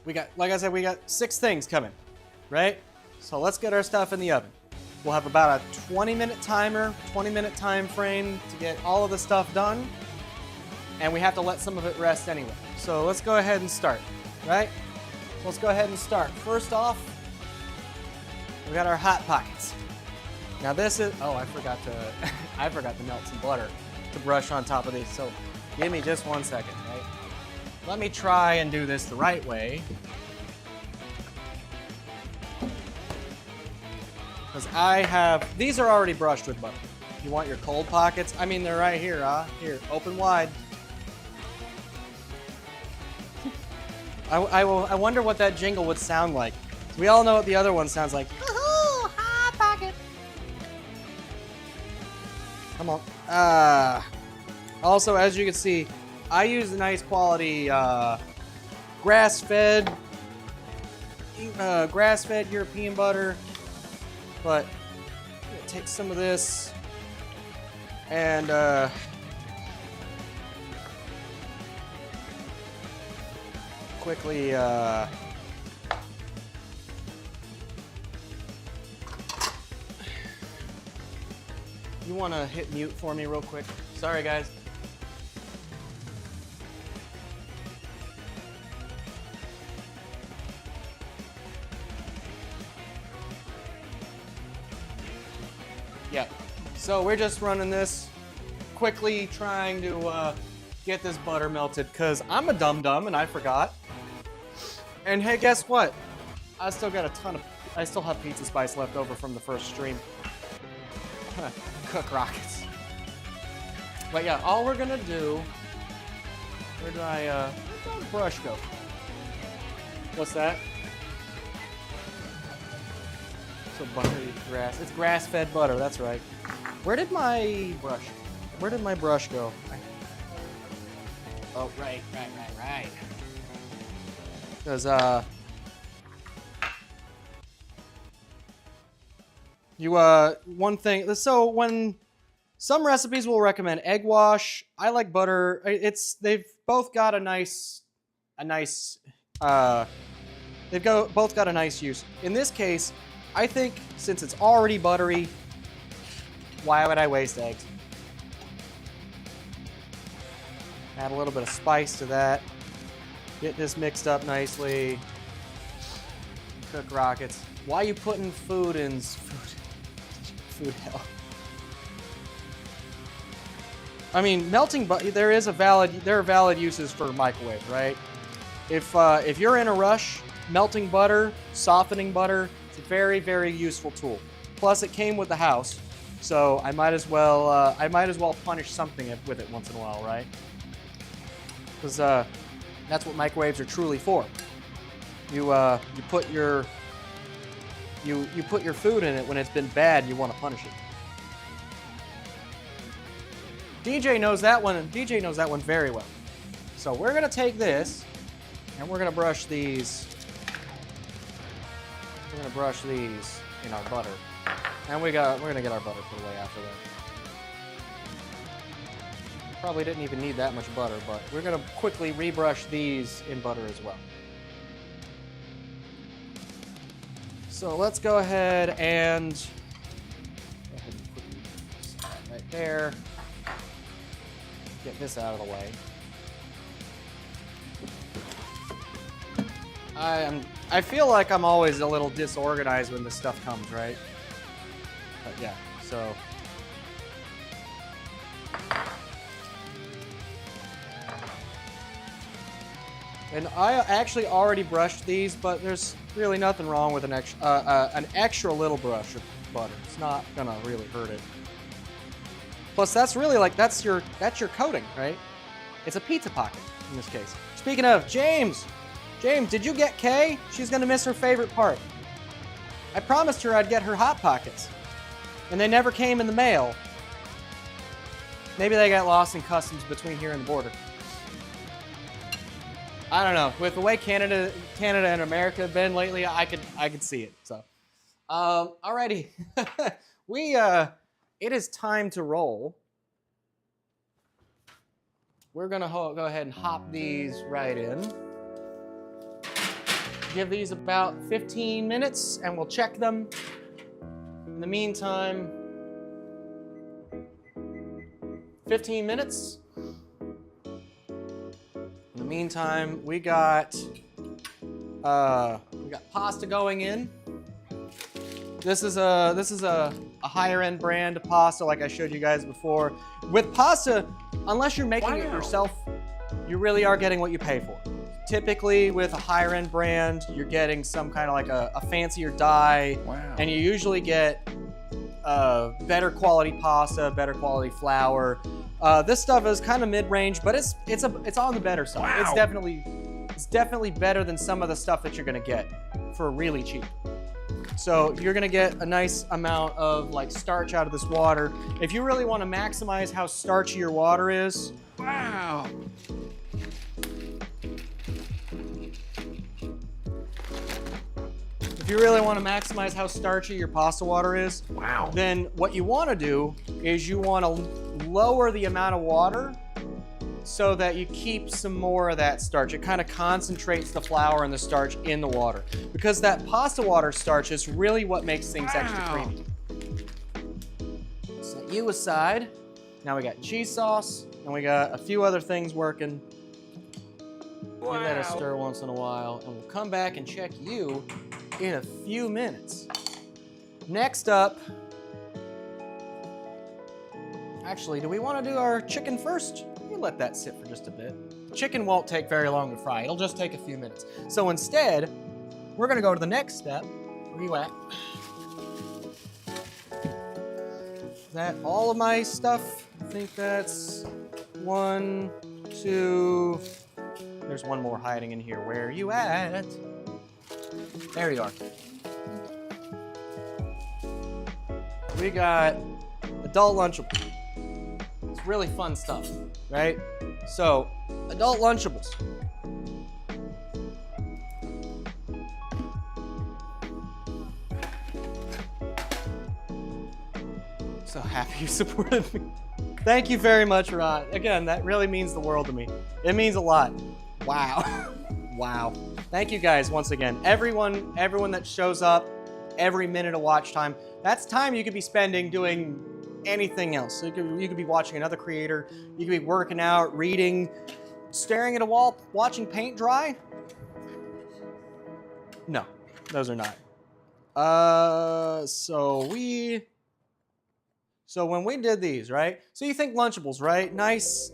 we got, like I said, we got 6 things coming, right? So let's get our stuff in the oven. We'll have about a 20-minute timer, 20-minute time frame to get all of the stuff done. And we have to let some of it rest anyway. So let's go ahead and start, right? Let's go ahead and start. First off, we got our Hot Pockets. Now this is, oh, I forgot to melt some butter to brush on top of these. So give me just 1 second, right? Let me try and do this the right way. Because these are already brushed with butter. You want your cold pockets? I mean, they're right here, Here, open wide. I wonder what that jingle would sound like. We all know what the other one sounds like. Woohoo! Hot Pocket! Come on. Also, as you can see, I use a nice quality grass-fed European butter. But I'm gonna take some of this and quickly you want to hit mute for me real quick? Sorry, guys. Yeah, so we're just running this quickly, trying to get this butter melted because I'm a dum-dum and I forgot. And hey, guess what? I still have pizza spice left over from the first stream. Cook rockets. But yeah, all we're gonna do, where'd my brush go? What's that? So buttery grass. It's grass-fed butter. That's right. Where did my brush go? Oh, right. Because one thing. So when some recipes will recommend egg wash, I like butter. They've both got a nice use. In this case, I think since it's already buttery, why would I waste eggs? Add a little bit of spice to that. Get this mixed up nicely. Cook rockets. Why are you putting food in food hell? I mean, melting butter. There are valid uses for microwave, right? If you're in a rush, melting butter, softening butter. It's a very, very useful tool. Plus, it came with the house, so I might as well punish something with it once in a while, right? Because that's what microwaves are truly for. You put your food in it when it's been bad. You want to punish it. DJ knows that one. DJ knows that one very well. So we're gonna take this, and we're gonna brush these. We're gonna brush these in our butter, and we're gonna get our butter put away after that. Probably didn't even need that much butter, but we're gonna quickly rebrush these in butter as well. So let's go ahead and quickly set that right there. Get this out of the way. I feel like I'm always a little disorganized when this stuff comes, right? But yeah, so. And I actually already brushed these, but there's really nothing wrong with an extra little brush of butter. It's not gonna really hurt it. Plus, that's really like that's your coating, right? It's a pizza pocket in this case. Speaking of, James, did you get Kay? She's gonna miss her favorite part. I promised her I'd get her Hot Pockets, and they never came in the mail. Maybe they got lost in customs between here and the border. I don't know. With the way Canada and America have been lately, I could see it. So, alrighty, it is time to roll. we're gonna go ahead and hop these right in. Give these about 15 minutes and we'll check them. In the meantime, 15 minutes. In the meantime, we got pasta going in. This is a higher end brand of pasta, like I showed you guys before. With pasta, unless you're making it yourself, you really are getting what you pay for. Typically, with a higher end brand, you're getting some kind of like a fancier dye, and you usually get better quality pasta, better quality flour. This stuff is kind of mid-range, but it's on the better side. It's definitely better than some of the stuff that you're gonna get for really cheap. So you're gonna get a nice amount of like starch out of this water. If you really want to maximize how starchy your water is, if you really want to maximize how starchy your pasta water is, then what you want to do is you want to lower the amount of water so that you keep some more of that starch. It kind of concentrates the flour and the starch in the water, because that pasta water starch is really what makes things extra creamy. Set you aside. Now we got cheese sauce, and we got a few other things working. Give that a stir once in a while, and we'll come back and check you in a few minutes. Next up, actually, do we want to do our chicken first? We'll let that sit for just a bit. Chicken won't take very long to fry. It'll just take a few minutes. So instead, we're gonna go to the next step. Where you at? Is that all of my stuff? I think that's 1, 2. There's one more hiding in here. Where are you at? There you are. We got adult Lunchables. It's really fun stuff, right? So, adult Lunchables. So happy you supported me. Thank you very much, Rod. Again, that really means the world to me. It means a lot. Wow. Wow. Thank you guys once again. Everyone that shows up, every minute of watch time, that's time you could be spending doing anything else. So you could be watching another creator, you could be working out, reading, staring at a wall, watching paint dry. No, those are not. So when we did these, right? So you think Lunchables, right? Nice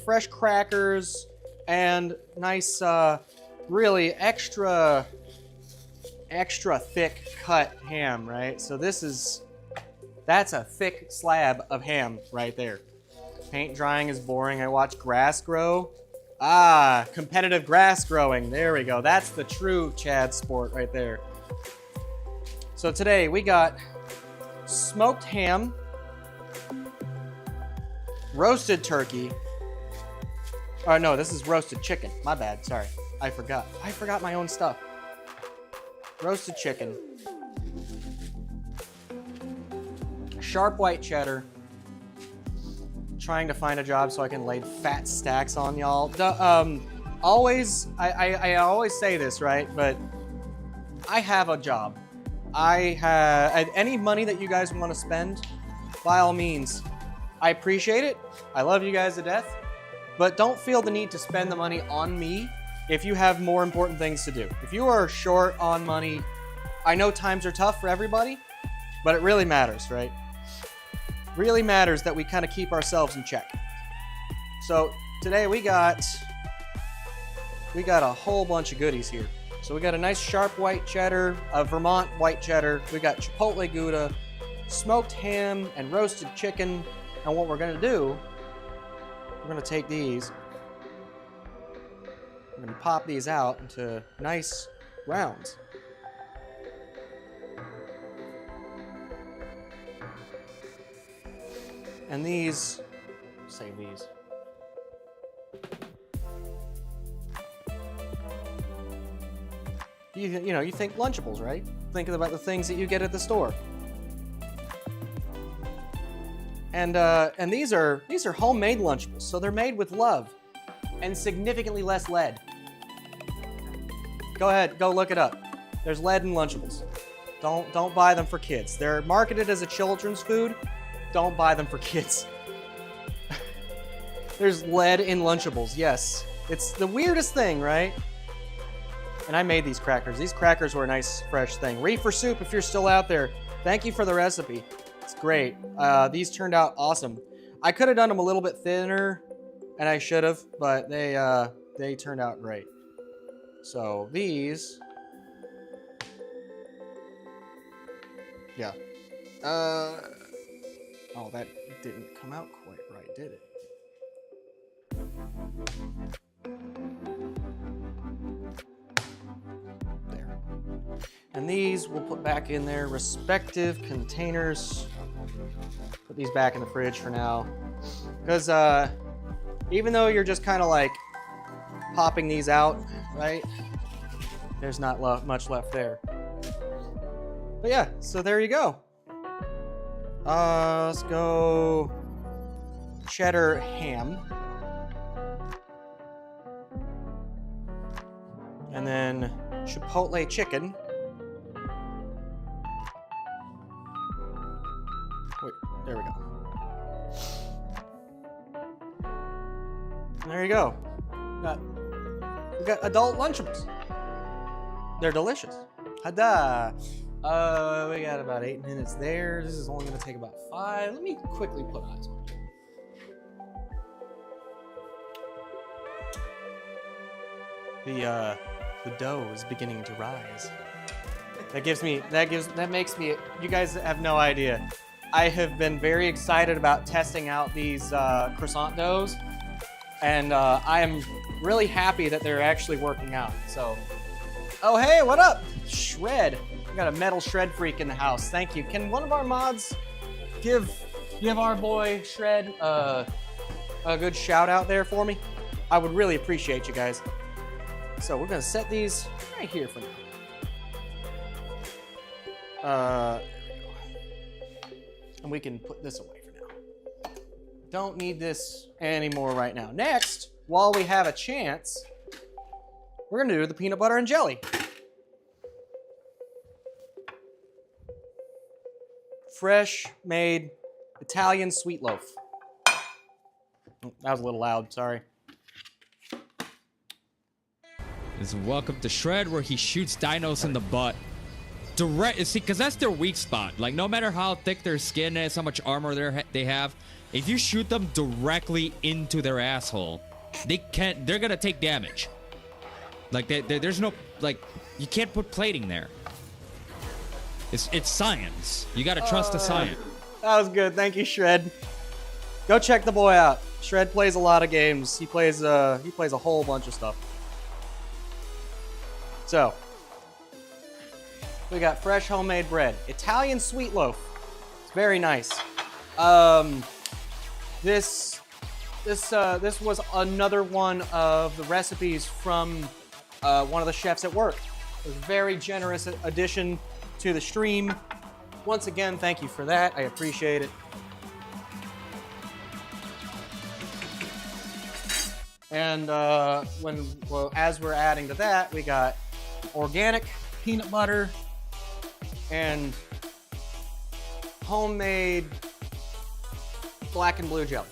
fresh crackers and nice, really extra thick cut ham, right? So that's a thick slab of ham right there. Paint drying is boring. I watch grass grow. Ah, competitive grass growing. There we go. That's the true Chad sport right there. So today we got smoked ham, roasted turkey. Oh no, this is roasted chicken. My bad, sorry. I forgot my own stuff. Roasted chicken. Sharp white cheddar. Trying to find a job so I can lay fat stacks on y'all. I always say this, right? But I have a job. I have any money that you guys want to spend, by all means, I appreciate it. I love you guys to death. But don't feel the need to spend the money on me if you have more important things to do. If you are short on money, I know times are tough for everybody, but it really matters, right? Really matters that we kind of keep ourselves in check. So today we got a whole bunch of goodies here. So we got a nice sharp white cheddar, a Vermont white cheddar. We got Chipotle Gouda, smoked ham, and roasted chicken. And what we're gonna do, we're gonna take these, we're gonna pop these out into nice rounds. And these, save these. You think Lunchables, right? Thinking about the things that you get at the store. And these are homemade Lunchables, so they're made with love and significantly less lead. Go ahead, go look it up. There's lead in Lunchables. Don't buy them for kids. They're marketed as a children's food. Don't buy them for kids. There's lead in Lunchables, yes. It's the weirdest thing, right? And I made these crackers. These crackers were a nice, fresh thing. Reefer Soup, if you're still out there, thank you for the recipe. It's great. These turned out awesome. I could have done them a little bit thinner, and I should have, but they turned out great. So these, yeah. Oh, that didn't come out quite right, did it? There. And these we'll put back in their respective containers. Put these back in the fridge for now. Because even though you're just kind of like popping these out, right? There's not much left there. But yeah, so there you go. Let's go cheddar ham. And then chipotle chicken. Wait, there we go. And there you go. We got adult Lunchables. They're delicious. Hada! We got about 8 minutes there. This is only gonna take about 5. Let me quickly put eyes on it. The dough is beginning to rise. That makes me, you guys have no idea. I have been very excited about testing out these croissant doughs, and I am really happy that they're actually working out. So, oh hey, what up? Shred. We got a metal shred freak in the house. Thank you. Can one of our mods give our boy Shred a good shout out there for me? I would really appreciate you guys. So we're gonna set these right here for now. There we go. And we can put this away for now. Don't need this anymore right now. Next, while we have a chance, we're gonna do the peanut butter and jelly. Fresh made Italian sweet loaf. That was a little loud, sorry. Welcome to Shred, where he shoots dinos in the butt. Direct, see, because that's their weak spot. Like, no matter how thick their skin is, how much armor they have, if you shoot them directly into their asshole, they're gonna take damage. Like, there's no, like, you can't put plating there. It's science. You gotta trust the science. That was good. Thank you, Shred. Go check the boy out. Shred plays a lot of games. He plays a whole bunch of stuff. So, we got fresh homemade bread. Italian sweet loaf. It's very nice. This was another one of the recipes from one of the chefs at work. It was a very generous addition to the stream. Once again, thank you for that. I appreciate it. And as we're adding to that, we got organic peanut butter and homemade black and blue jelly.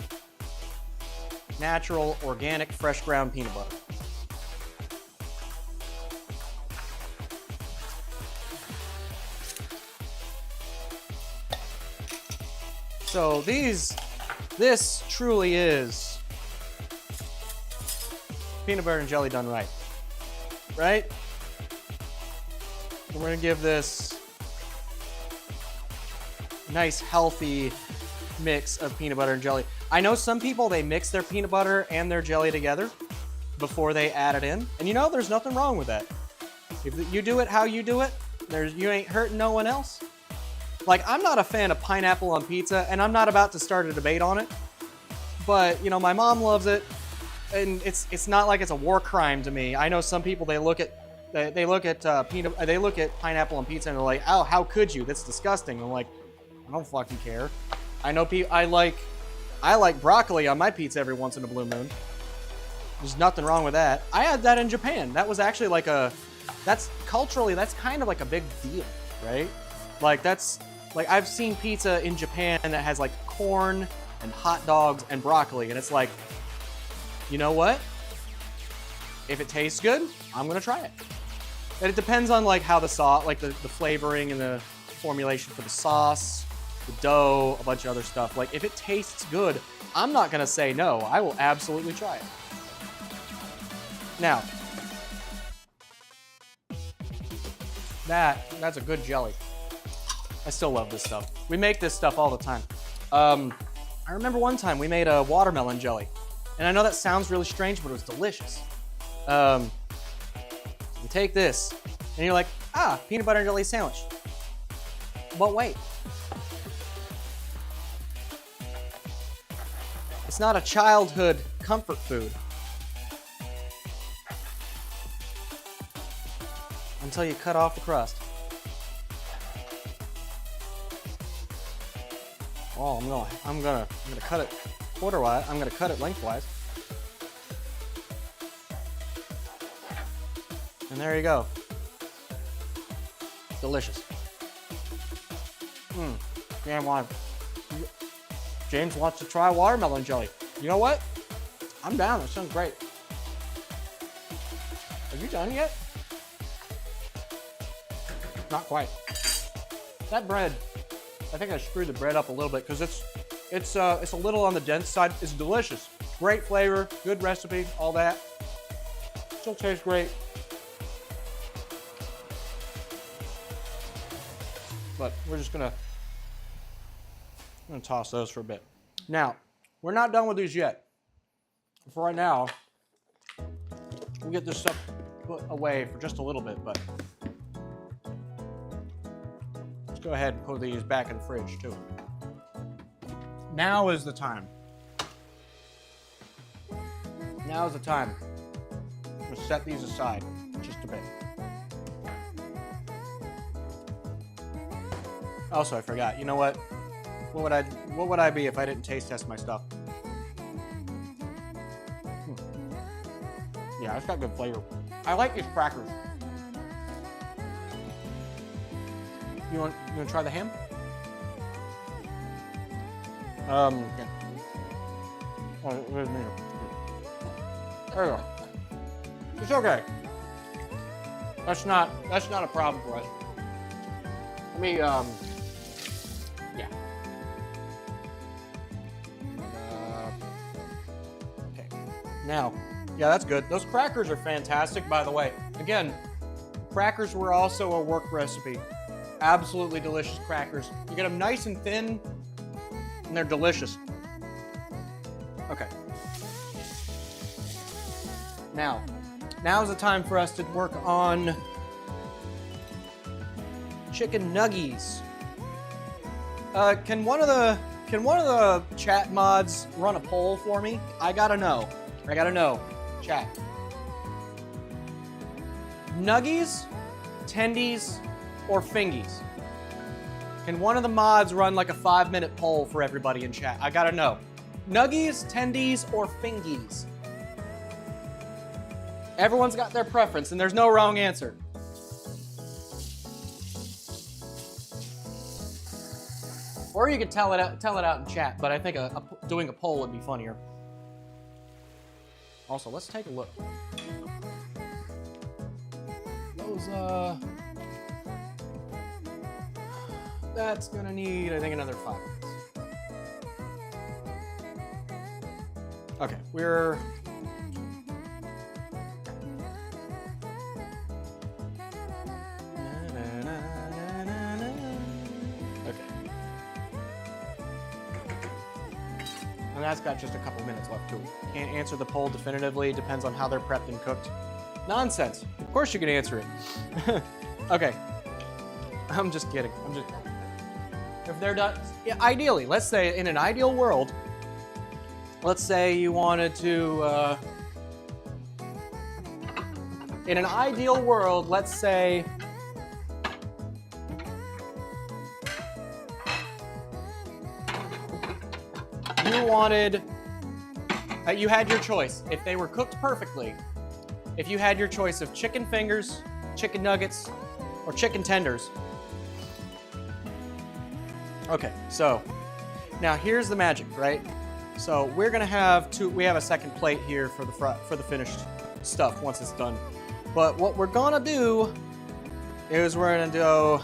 Natural, organic, fresh ground peanut butter. So this truly is peanut butter and jelly done right. Right? And we're gonna give this nice, healthy mix of peanut butter and jelly. I know some people, they mix their peanut butter and their jelly together before they add it in. And you know, there's nothing wrong with that. If you do it how you do it, you ain't hurting no one else. Like, I'm not a fan of pineapple on pizza, and I'm not about to start a debate on it. But, you know, my mom loves it, and it's not like it's a war crime to me. I know some people, they look at pineapple on pizza and they're like, oh, how could you? That's disgusting. I'm like, I don't fucking care. I know I like broccoli on my pizza every once in a blue moon. There's nothing wrong with that. I had that in Japan. That was actually like that's culturally, that's kind of like a big deal, right? Like I've seen pizza in Japan that has like corn and hot dogs and broccoli, and it's like, you know what? If it tastes good, I'm gonna try it. And it depends on like how the sauce, like the flavoring and the formulation for the sauce, the dough, a bunch of other stuff. Like if it tastes good, I'm not gonna say no. I will absolutely try it. Now, that's a good jelly. I still love this stuff. We make this stuff all the time. I remember one time we made a watermelon jelly. And I know that sounds really strange, but it was delicious. You take this, and you're like, peanut butter and jelly sandwich. But wait. It's not a childhood comfort food. Until you cut off the crust. Oh, I'm gonna cut it quarterwise. I'm gonna cut it lengthwise. And there you go. Delicious. James wants to try watermelon jelly. You know what? I'm down. That sounds great. Are you done yet? Not quite. That bread, I think I screwed the bread up a little bit because it's a little on the dense side. It's delicious. Great flavor, good recipe, all that. Still tastes great. But we're just gonna toss those for a bit. Now, we're not done with these yet. For right now, we'll get this stuff put away for just a little bit, but let's go ahead and put these back in the fridge too. Now is the time. Now is the time to set these aside just a bit. Also, I forgot. You know what? What would I be if I didn't taste test my stuff? Yeah, it's got good flavor. I like these crackers. You want to try the ham? Yeah. Oh, there's me. There you go. It's okay. That's not a problem for us. Let me yeah. Okay. Now, yeah, that's good. Those crackers are fantastic, by the way. Again, crackers were also a work recipe. Absolutely delicious crackers. You get them nice and thin, and they're delicious. Okay. Now's the time for us to work on chicken nuggies. Can one of the chat mods run a poll for me? I gotta know, chat. Nuggies, tendies, or fingies? Can one of the mods run like a 5-minute poll for everybody in chat? I gotta know. Nuggies, tendies, or fingies? Everyone's got their preference, and there's no wrong answer. Or you could tell it out in chat, but I think doing a poll would be funnier. Also, let's take a look. Those, that's gonna need, I think, another 5 minutes. Okay, we're... And that's got just a couple minutes left to it. Can't answer the poll definitively. Depends on how they're prepped and cooked. Nonsense. Of course you can answer it. Okay. I'm just kidding. If they're done, yeah, ideally, let's say in an ideal world, let's say you wanted to, in an ideal world, let's say, wanted, you had your choice. If they were cooked perfectly, if you had your choice of chicken fingers, chicken nuggets, or chicken tenders. Okay, so now here's the magic, right? So we're gonna have we have a second plate here for the finished stuff once it's done. But what we're gonna do is we're gonna go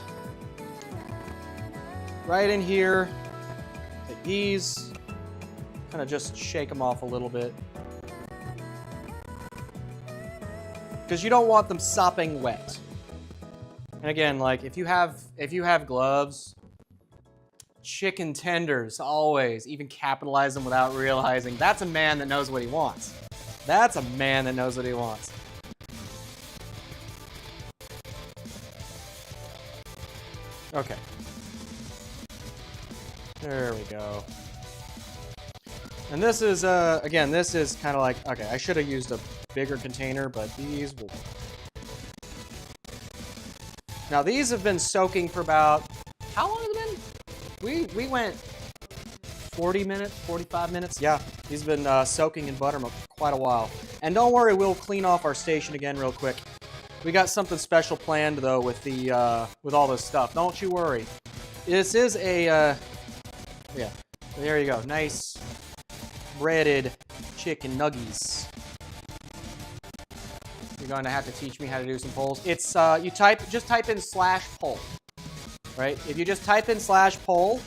right in here, take these, kind of just shake them off a little bit. Because you don't want them sopping wet. And again, like if you have gloves, chicken tenders, always, even capitalize them without realizing. That's a man that knows what he wants. That's a man that knows what he wants. Okay. There we go. And this is, again, this is kind of like, okay, I should have used a bigger container, but these will... Now these have been soaking for about, how long have they been? We went 40 minutes, 45 minutes. Yeah, these have been soaking in buttermilk for quite a while. And don't worry, we'll clean off our station again real quick. We got something special planned though with the with all this stuff. Don't you worry. This is a yeah. There you go. Nice breaded chicken nuggies. You're going to have to teach me how to do some polls. It's just type in /poll, right? If you just type in /poll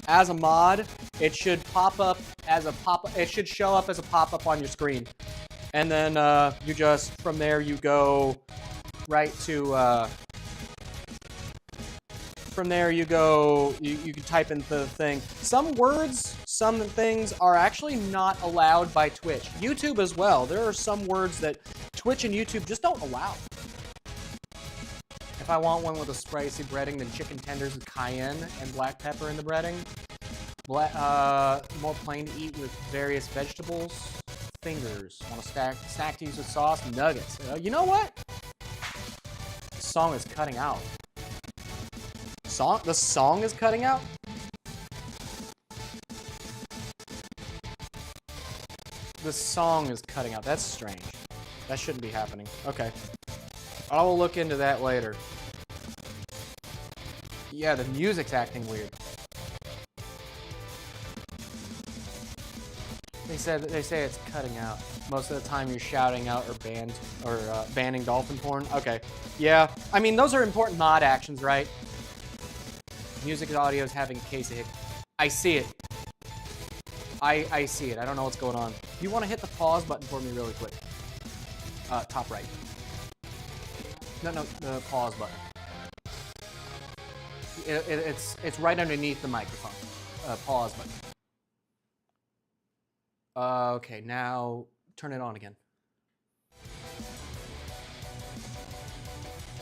as a mod, it should pop up as a pop. It should show up as a pop-up on your screen, and then you just from there you go right to. From there you go. You can type in the thing. Some words, some things are actually not allowed by Twitch. YouTube as well. There are some words that Twitch and YouTube just don't allow. If I want one with a spicy breading, then chicken tenders with cayenne and black pepper in the breading. More plain to eat with various vegetables. Fingers. Want to snack to use with sauce? Nuggets. You know what? The song is cutting out. The song is cutting out? The song is cutting out. That's strange. That shouldn't be happening. Okay. I will look into that later. Yeah, the music's acting weird. They say it's cutting out. Most of the time you're shouting out or banning dolphin porn. Okay. Yeah. I mean, those are important mod actions, right? Music and audio is having a case of hiccups. I see it. I see it. I don't know what's going on. You want to hit the pause button for me really quick? Top right. No, the pause button. It's right underneath the microphone. Pause button. Okay, now turn it on again.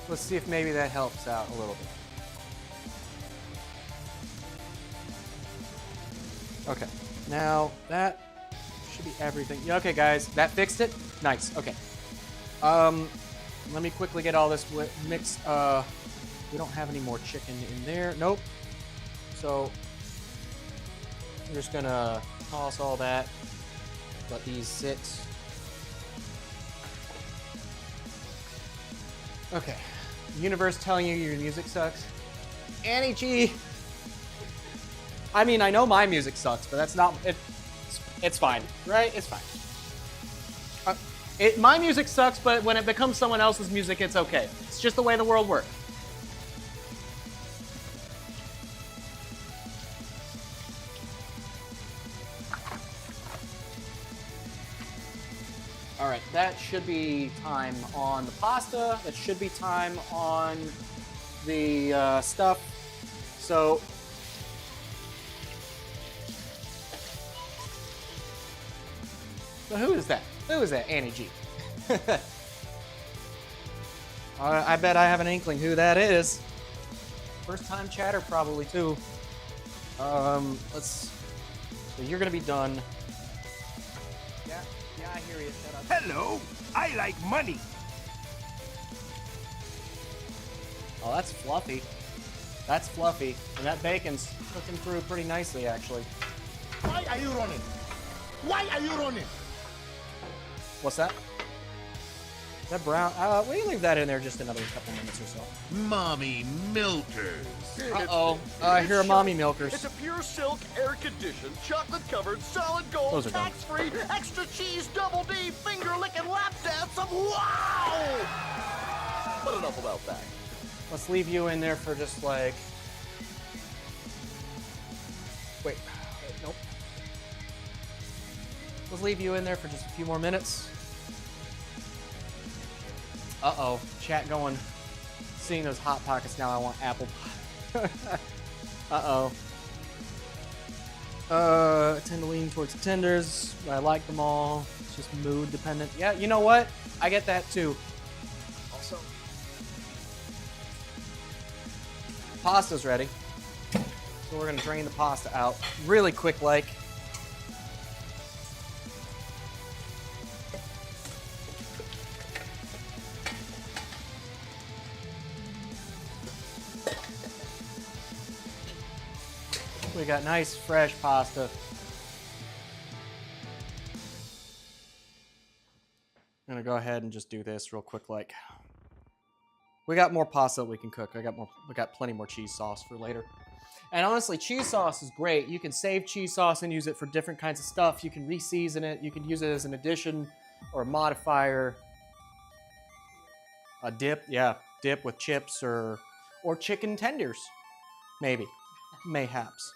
Let's see if maybe that helps out a little bit. Okay, now that should be everything. Yeah, okay, guys, that fixed it? Nice, okay. Let me quickly get all this mixed. We don't have any more chicken in there. Nope. So, I'm just gonna toss all that. Let these sit. Okay. Universe telling you your music sucks. Annie G. I mean, I know my music sucks, but that's not it. It's fine, right? It's fine. My music sucks, but when it becomes someone else's music, it's okay. It's just the way the world works. All right, that should be time on the pasta. That should be time on the stuff. So. So who is that? Who is that, Annie G? I bet I have an inkling who that is. First time chatter probably too. So you're gonna be done. Yeah, I hear you. Shut up. Hello, I like money. Oh, that's fluffy. That's fluffy. And that bacon's cooking through pretty nicely, actually. Why are you running? Why are you running? What's that? Is that brown? We can leave that in there just another couple minutes or so. Mommy milkers. Uh-oh. I hear a mommy milkers. It's a pure silk, air-conditioned, chocolate-covered, solid gold, Those are done. tax-free, extra cheese, double D, finger-licking lap dance of wow! But enough about that. Let's leave you in there for just like... Wait, nope. Let's leave you in there for just a few more minutes. Uh-oh, chat going. Seeing those Hot Pockets now, I want apple pie. Uh-oh. I tend to lean towards the tenders. I like them all. It's just mood dependent. Yeah, you know what? I get that too. Also, pasta's ready. So we're gonna drain the pasta out really quick like. We got nice fresh pasta. I'm gonna go ahead and just do this real quick like. We got more pasta that we can cook. We got plenty more cheese sauce for later. And honestly, cheese sauce is great. You can save cheese sauce and use it for different kinds of stuff. You can re-season it. You can use it as an addition or a modifier. A dip, yeah, dip with chips or chicken tenders, maybe, mayhaps.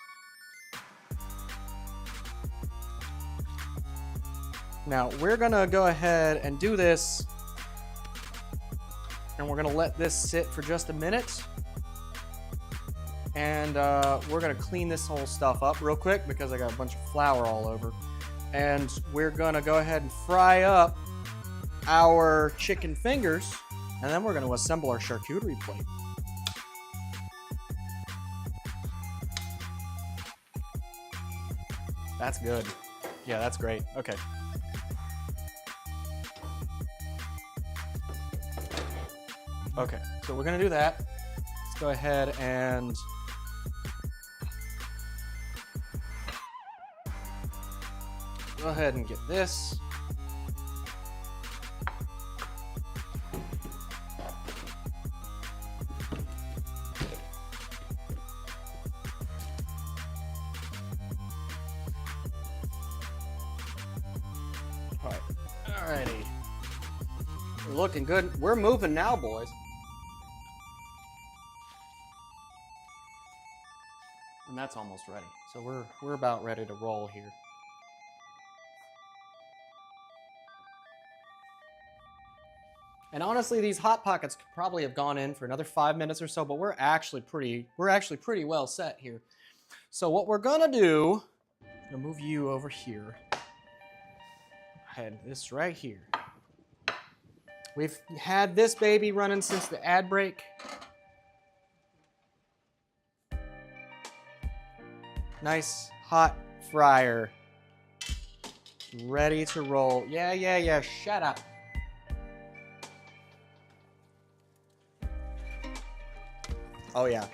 Now we're gonna go ahead and do this, and we're gonna let this sit for just a minute. And we're gonna clean this whole stuff up real quick because I got a bunch of flour all over. And we're gonna go ahead and fry up our chicken fingers, and then we're gonna assemble our charcuterie plate. That's good. Yeah, that's great. Okay. Okay, so we're gonna do that. Let's go ahead and get this. All right, alrighty. We're looking good. We're moving now, boys. And that's almost ready. So we're about ready to roll here. And honestly, these Hot Pockets could probably have gone in for another 5 minutes or so, but we're actually pretty well set here. So what we're gonna do, I'm gonna move you over here. I had this right here. We've had this baby running since the ad break. Nice hot fryer. Ready to roll. Yeah, shut up. Oh yeah,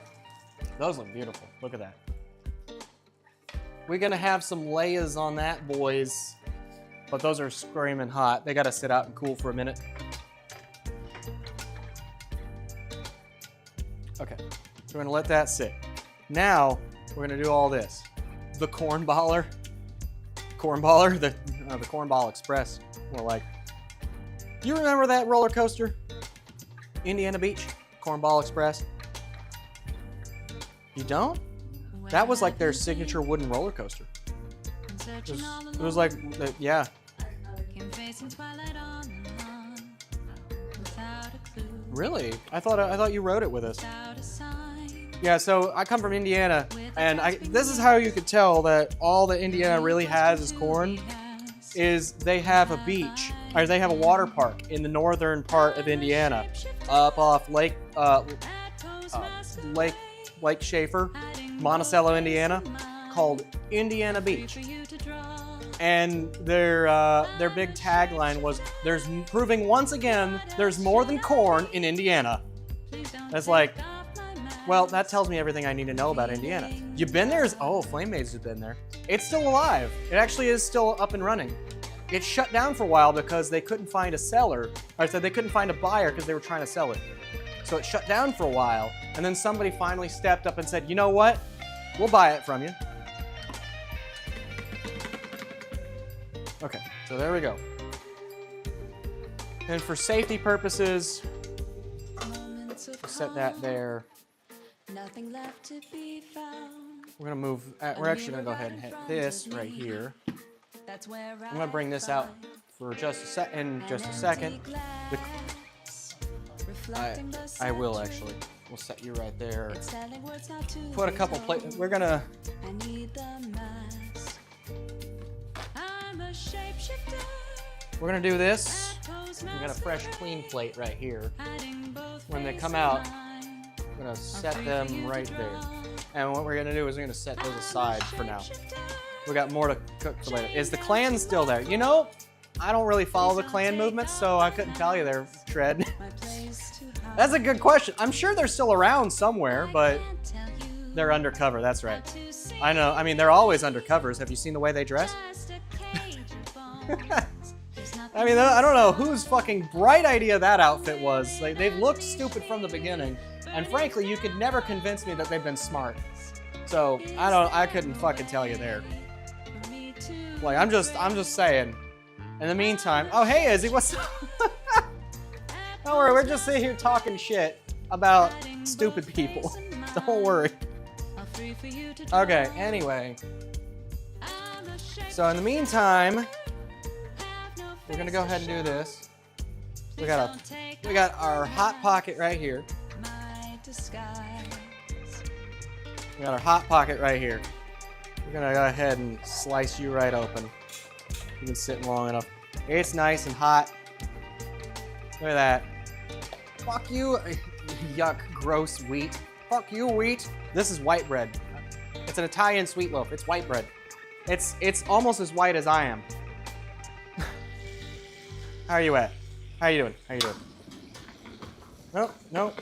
those look beautiful. Look at that. We're gonna have some layers on that, boys. But those are screaming hot. They gotta sit out and cool for a minute. Okay, so we're gonna let that sit. Now, we're gonna do all this. The cornballer, the Cornball Express. More like, you remember that roller coaster? Indiana Beach, Cornball Express. You don't? That was like their signature wooden roller coaster. It was like, yeah. Really? I thought you rode it with us. Yeah, so I come from Indiana, and this is how you could tell that all that Indiana really has is corn, is they have a beach, or they have a water park in the northern part of Indiana, up off Lake Schaefer, Monticello, Indiana, called Indiana Beach. And their big tagline was, "There's proving once again there's more than corn in Indiana." That's like, well, that tells me everything I need to know about Indiana. You've been there? Oh, Flame Maze has been there. It's still alive. It actually is still up and running. It shut down for a while because they couldn't find a seller. Or I said they couldn't find a buyer because they were trying to sell it. So it shut down for a while, and then somebody finally stepped up and said, you know what? We'll buy it from you. Okay, so there we go. And for safety purposes, we'll set that there. Nothing left to be found. We're gonna move, we're actually gonna go ahead and hit this right here. I'm gonna bring this out for just a second. I will actually. We'll set you right there. Put a couple plates. We're gonna. We're gonna do this. We got a fresh, clean plate right here. When they come out, I'm gonna set them right there. And what we're gonna do is we're gonna set those aside for now. We got more to cook for later. Is the clan still there? You know, I don't really follow the clan movement, so I couldn't tell you there, Shred. That's a good question. I'm sure they're still around somewhere, but they're undercover. That's right. I know. I mean, they're always undercovers. Have you seen the way they dress? I mean, I don't know whose fucking bright idea that outfit was. Like, they've looked stupid from the beginning, and frankly, you could never convince me that they've been smart. So I couldn't fucking tell you there. Like, I'm just saying. In the meantime, oh hey Izzy, what's up? Don't worry, we're just sitting here talking shit about stupid people. Don't worry. Okay, anyway. So in the meantime, we're gonna go ahead and do this. We got our hot pocket right here. We got our hot pocket right here. We're gonna go ahead and slice you right open. You've been sitting long enough. It's nice and hot. Look at that. Fuck you, yuck, gross wheat. Fuck you, wheat. This is white bread. It's an Italian sweet loaf. It's white bread. It's almost as white as I am. How are you at? How you doing? How you doing? Nope, nope.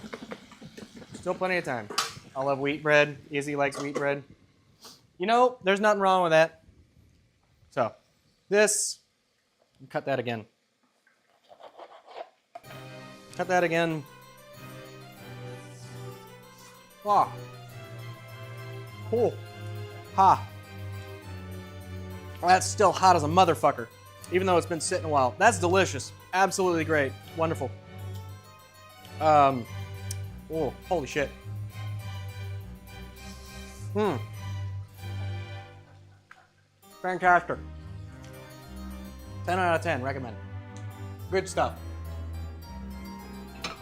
Still plenty of time. I love wheat bread. Izzy likes wheat bread. You know, there's nothing wrong with that. So, this, cut that again. Cut that again. Oh. Cool. Ha. That's still hot as a motherfucker, even though it's been sitting a while. That's delicious. Absolutely great. Wonderful. Oh, holy shit. Fantastic. 10 out of 10, recommend. Good stuff. I'm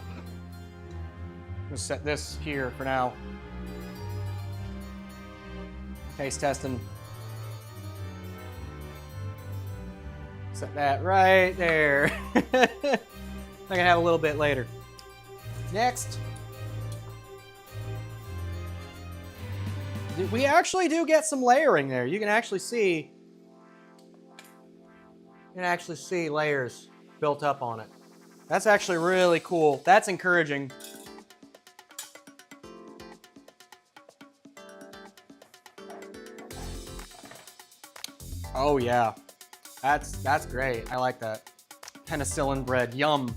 gonna set this here for now. Taste testing. Set that right there. I can have a little bit later. Next. We actually do get some layering there. You can actually see layers built up on it. That's actually really cool. That's encouraging. Oh yeah. That's great. I like that. Penicillin bread. Yum.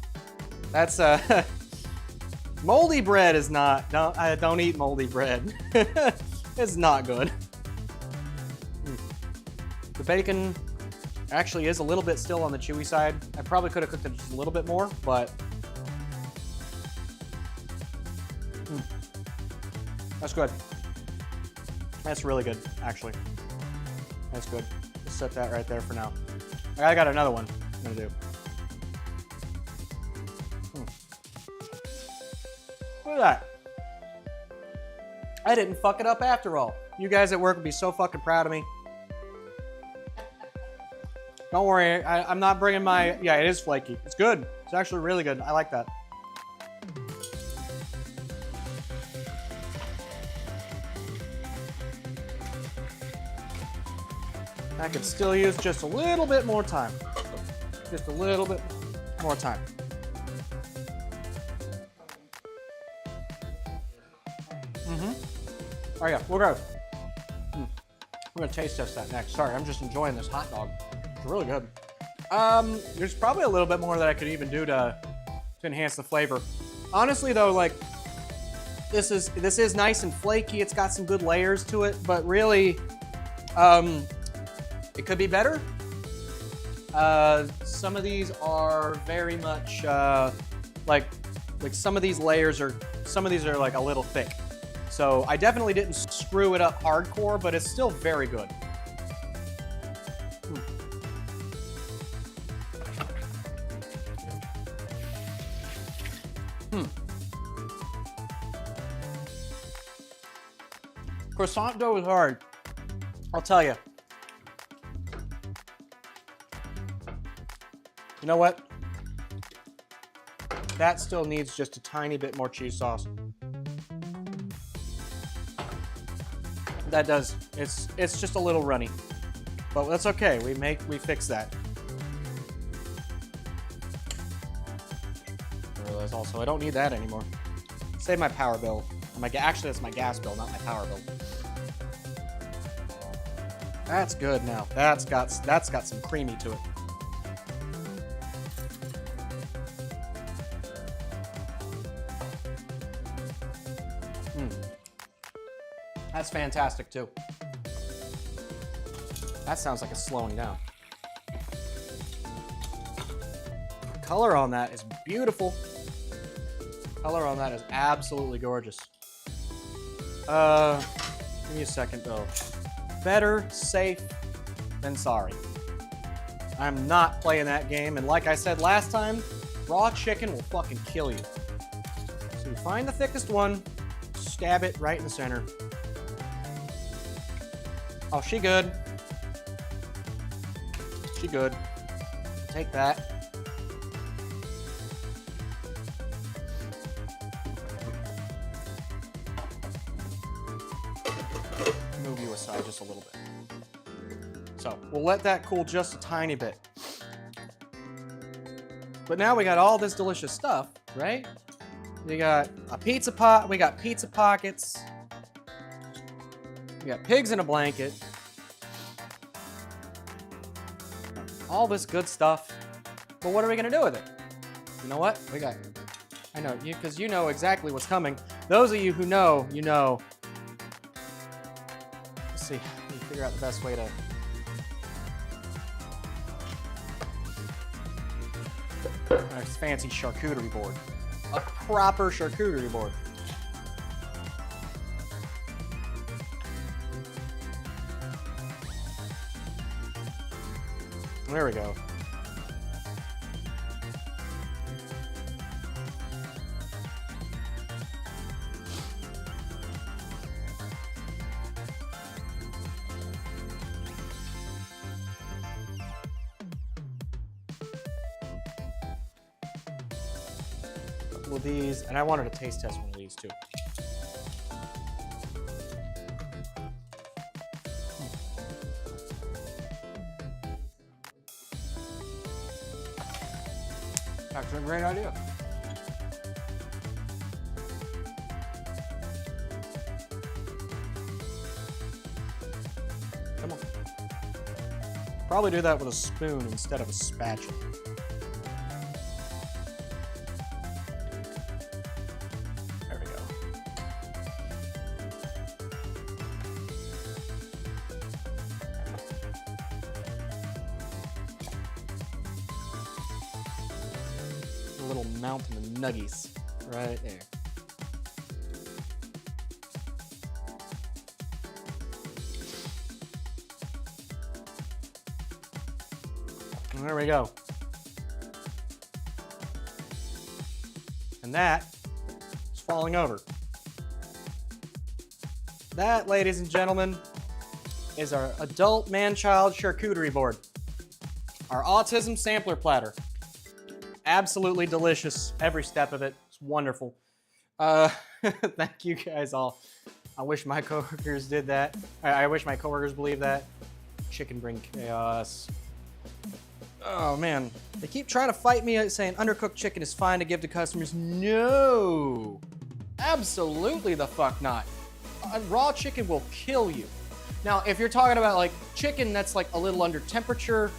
That's moldy bread is not. Don't eat moldy bread. It's not good. The bacon actually is a little bit still on the chewy side. I probably could have cooked it just a little bit more, but that's good. That's really good, actually. That's good. Let's set that right there for now. I got another one I'm gonna do. Look at that. I didn't fuck it up after all. You guys at work would be so fucking proud of me. Don't worry, I'm not bringing my... Yeah, it is flaky. It's good. It's actually really good. I like that. I could still use just a little bit more time. Just a little bit more time. Oh yeah, we'll go. I'm gonna taste test that next. Sorry, I'm just enjoying this hot dog. It's really good. There's probably a little bit more that I could even do to enhance the flavor. Honestly though, like, this is nice and flaky. It's got some good layers to it, but really, it could be better. Some of these are very much, like some of these layers are, some of these are like a little thick. So I definitely didn't screw it up hardcore, but it's still very good. Croissant dough is hard. I'll tell you. You know what? That still needs just a tiny bit more cheese sauce. That does. It's just a little runny. But that's okay. We fix that. I realize also I don't need that anymore. Save my power bill. Actually, that's my gas bill, not my power bill. That's good now. That's got some creamy to it. That's fantastic too. That sounds like it's slowing down. The color on that is beautiful. Color on that is absolutely gorgeous. Give me a second though. Better safe than sorry. I'm not playing that game, and like I said last time, raw chicken will fucking kill you. So you find the thickest one, stab it right in the center. Oh, she good. She good. Take that. Move you aside just a little bit. So we'll let that cool just a tiny bit. But now we got all this delicious stuff, right? We got a pizza pot, we got pizza pockets, we got pigs in a blanket, all this good stuff. But what are we gonna do with it? You know what? I know, because you know exactly what's coming. Those of you who know, you know. Let's see, let me figure out the best way to. Nice fancy charcuterie board. A proper charcuterie board. There we go. Couple of these, and I wanted to taste test one of these too. Actually, a great idea. Come on. Probably do that with a spoon instead of a spatula. There we go. A little mountain of nuggies right there. And there we go. And that is falling over. That, ladies and gentlemen, is our adult man-child charcuterie board. Our autism sampler platter. Absolutely delicious, every step of it. It's wonderful. Thank you guys all. I wish my coworkers did that. I wish my coworkers believed that. Chicken bring chaos. Oh man, they keep trying to fight me saying undercooked chicken is fine to give to customers. No, absolutely the fuck not. Raw chicken will kill you. Now, if you're talking about like chicken that's like a little under temperature,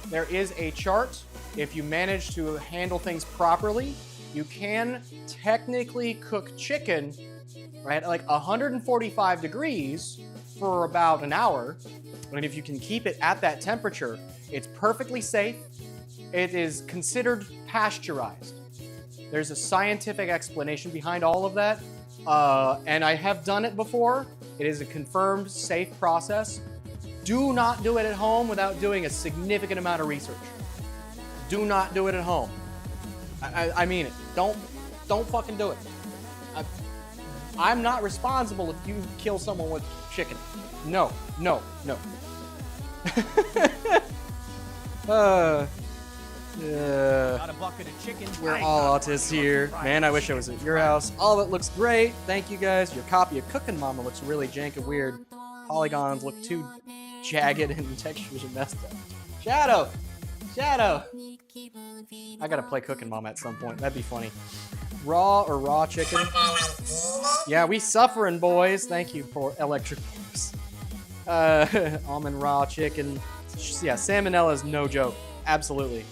there is a chart. If you manage to handle things properly, you can technically cook chicken, right, at like 145 degrees for about an hour. And if you can keep it at that temperature, it's perfectly safe. It is considered pasteurized. There's a scientific explanation behind all of that. And I have done it before. It is a confirmed safe process. Do not do it at home without doing a significant amount of research. Do not do it at home. I mean it. Don't fucking do it. I'm not responsible if you kill someone with chicken. No. Got a bucket of chicken. We're all autists here. Man, I wish I was at your house. All of it looks great. Thank you guys. Your copy of Cookin' Mama looks really jank and weird. Polygons look too jagged and textures are messed up. Shadow! I gotta play Cookin' Mama at some point. That'd be funny. Raw chicken? Yeah, we suffering, boys. Thank you for electric force. Almond raw chicken. Yeah, salmonella is no joke. Absolutely.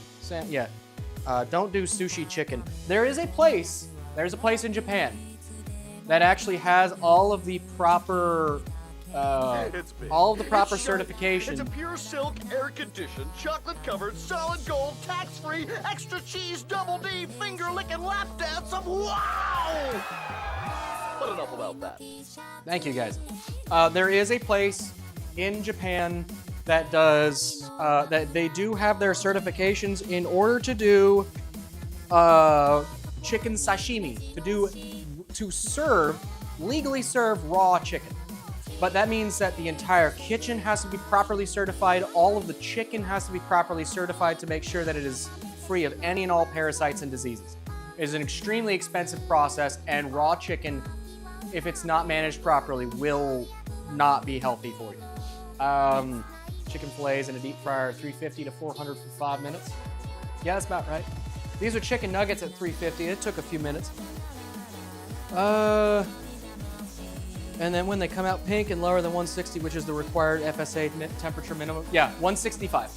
Don't do sushi chicken. There's a place in Japan that actually has all of the proper certification. It's a pure silk, air-conditioned, chocolate-covered, solid gold, tax-free, extra cheese, double D, finger-licking lap dance of wow! But enough about that. Thank you, guys. There is a place in Japan that does that they do have their certifications in order to do chicken sashimi, to legally serve raw chicken. But that means that the entire kitchen has to be properly certified. All of the chicken has to be properly certified to make sure that it is free of any and all parasites and diseases. It is an extremely expensive process, and raw chicken, if it's not managed properly, will not be healthy for you. Chicken fillets in a deep fryer, 350 to 400 for 5 minutes. Yeah, that's about right. These are chicken nuggets at 350. It took a few minutes. And then when they come out pink and lower than 160, which is the required FSA temperature minimum, yeah, 165.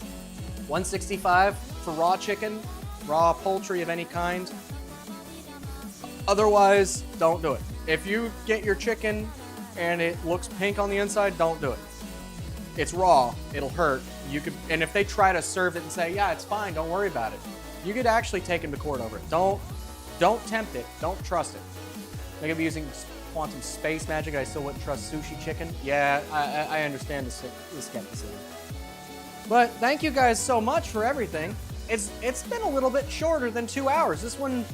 165 for raw chicken, raw poultry of any kind. Otherwise, don't do it. If you get your chicken and it looks pink on the inside, don't do it. It's raw, it'll hurt. And if they try to serve it and say, yeah, it's fine, don't worry about it, you could actually take them to court over it. Don't tempt it, don't trust it. They could be using quantum space magic. I still wouldn't trust sushi chicken. Yeah, I understand the skepticism. But thank you guys so much for everything. It's been a little bit shorter than 2 hours. This one,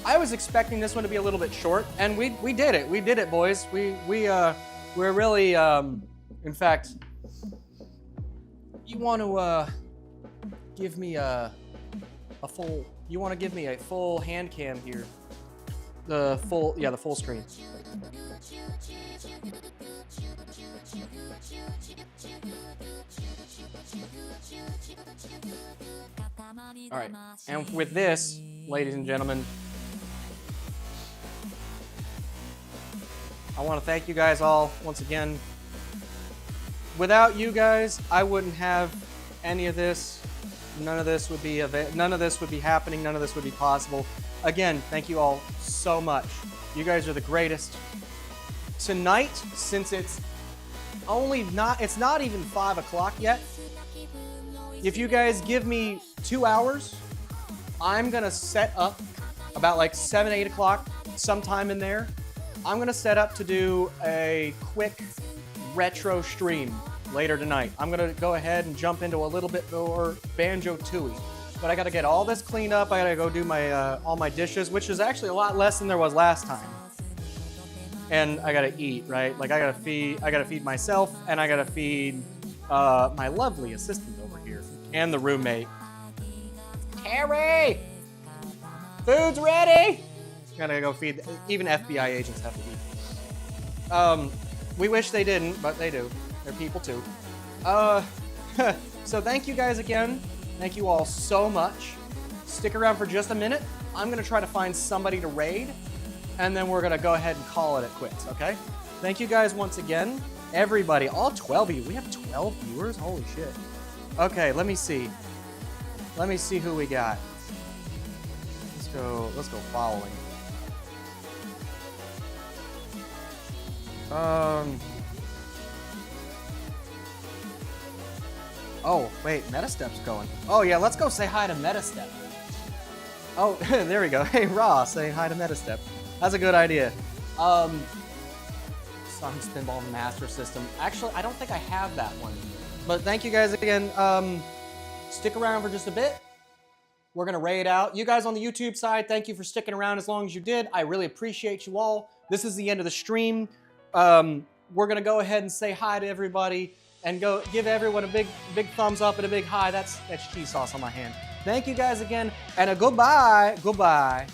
I was expecting this one to be a little bit short, and we did it. We did it, boys. We're really, in fact, you want to give me a full hand cam here. The full screen. All right, and with this, ladies and gentlemen, I want to thank you guys all once again. Without you guys, I wouldn't have any of this. None of this would be happening. None of this would be possible. Again, thank you all so much. You guys are the greatest. Tonight, since it's not even 5 o'clock yet, if you guys give me 2 hours, I'm gonna set up about like 7, 8 o'clock, sometime in there. I'm gonna set up to do a quick retro stream later tonight. I'm gonna go ahead and jump into a little bit more Banjo-Tooie. But I gotta get all this cleaned up. I gotta go do my all my dishes, which is actually a lot less than there was last time. And I gotta eat, right? Like I gotta feed myself, and I gotta feed my lovely assistant over here and the roommate. Carrie, food's ready. Gotta go feed. Even FBI agents have to eat. We wish they didn't, but they do. They're people too. So thank you guys again. Thank you all so much. Stick around for just a minute. I'm gonna try to find somebody to raid, and then we're gonna go ahead and call it quits, okay? Thank you guys once again. everybody, all 12 of you. We have 12 viewers? Holy shit. Okay, let me see. Let me see who we got. Let's go following. Oh, wait, Metastep's going. Oh, yeah, let's go say hi to Metastep. Oh, there we go. Hey, Raw, say hi to Metastep. That's a good idea. Sonic Spinball Master System. Actually, I don't think I have that one. But thank you guys again. Stick around for just a bit. We're going to raid out. You guys on the YouTube side, thank you for sticking around as long as you did. I really appreciate you all. This is the end of the stream. We're going to go ahead and say hi to everybody and go give everyone a big thumbs up and a big hi. That's cheese sauce on my hand. Thank you guys again, and a goodbye. Goodbye.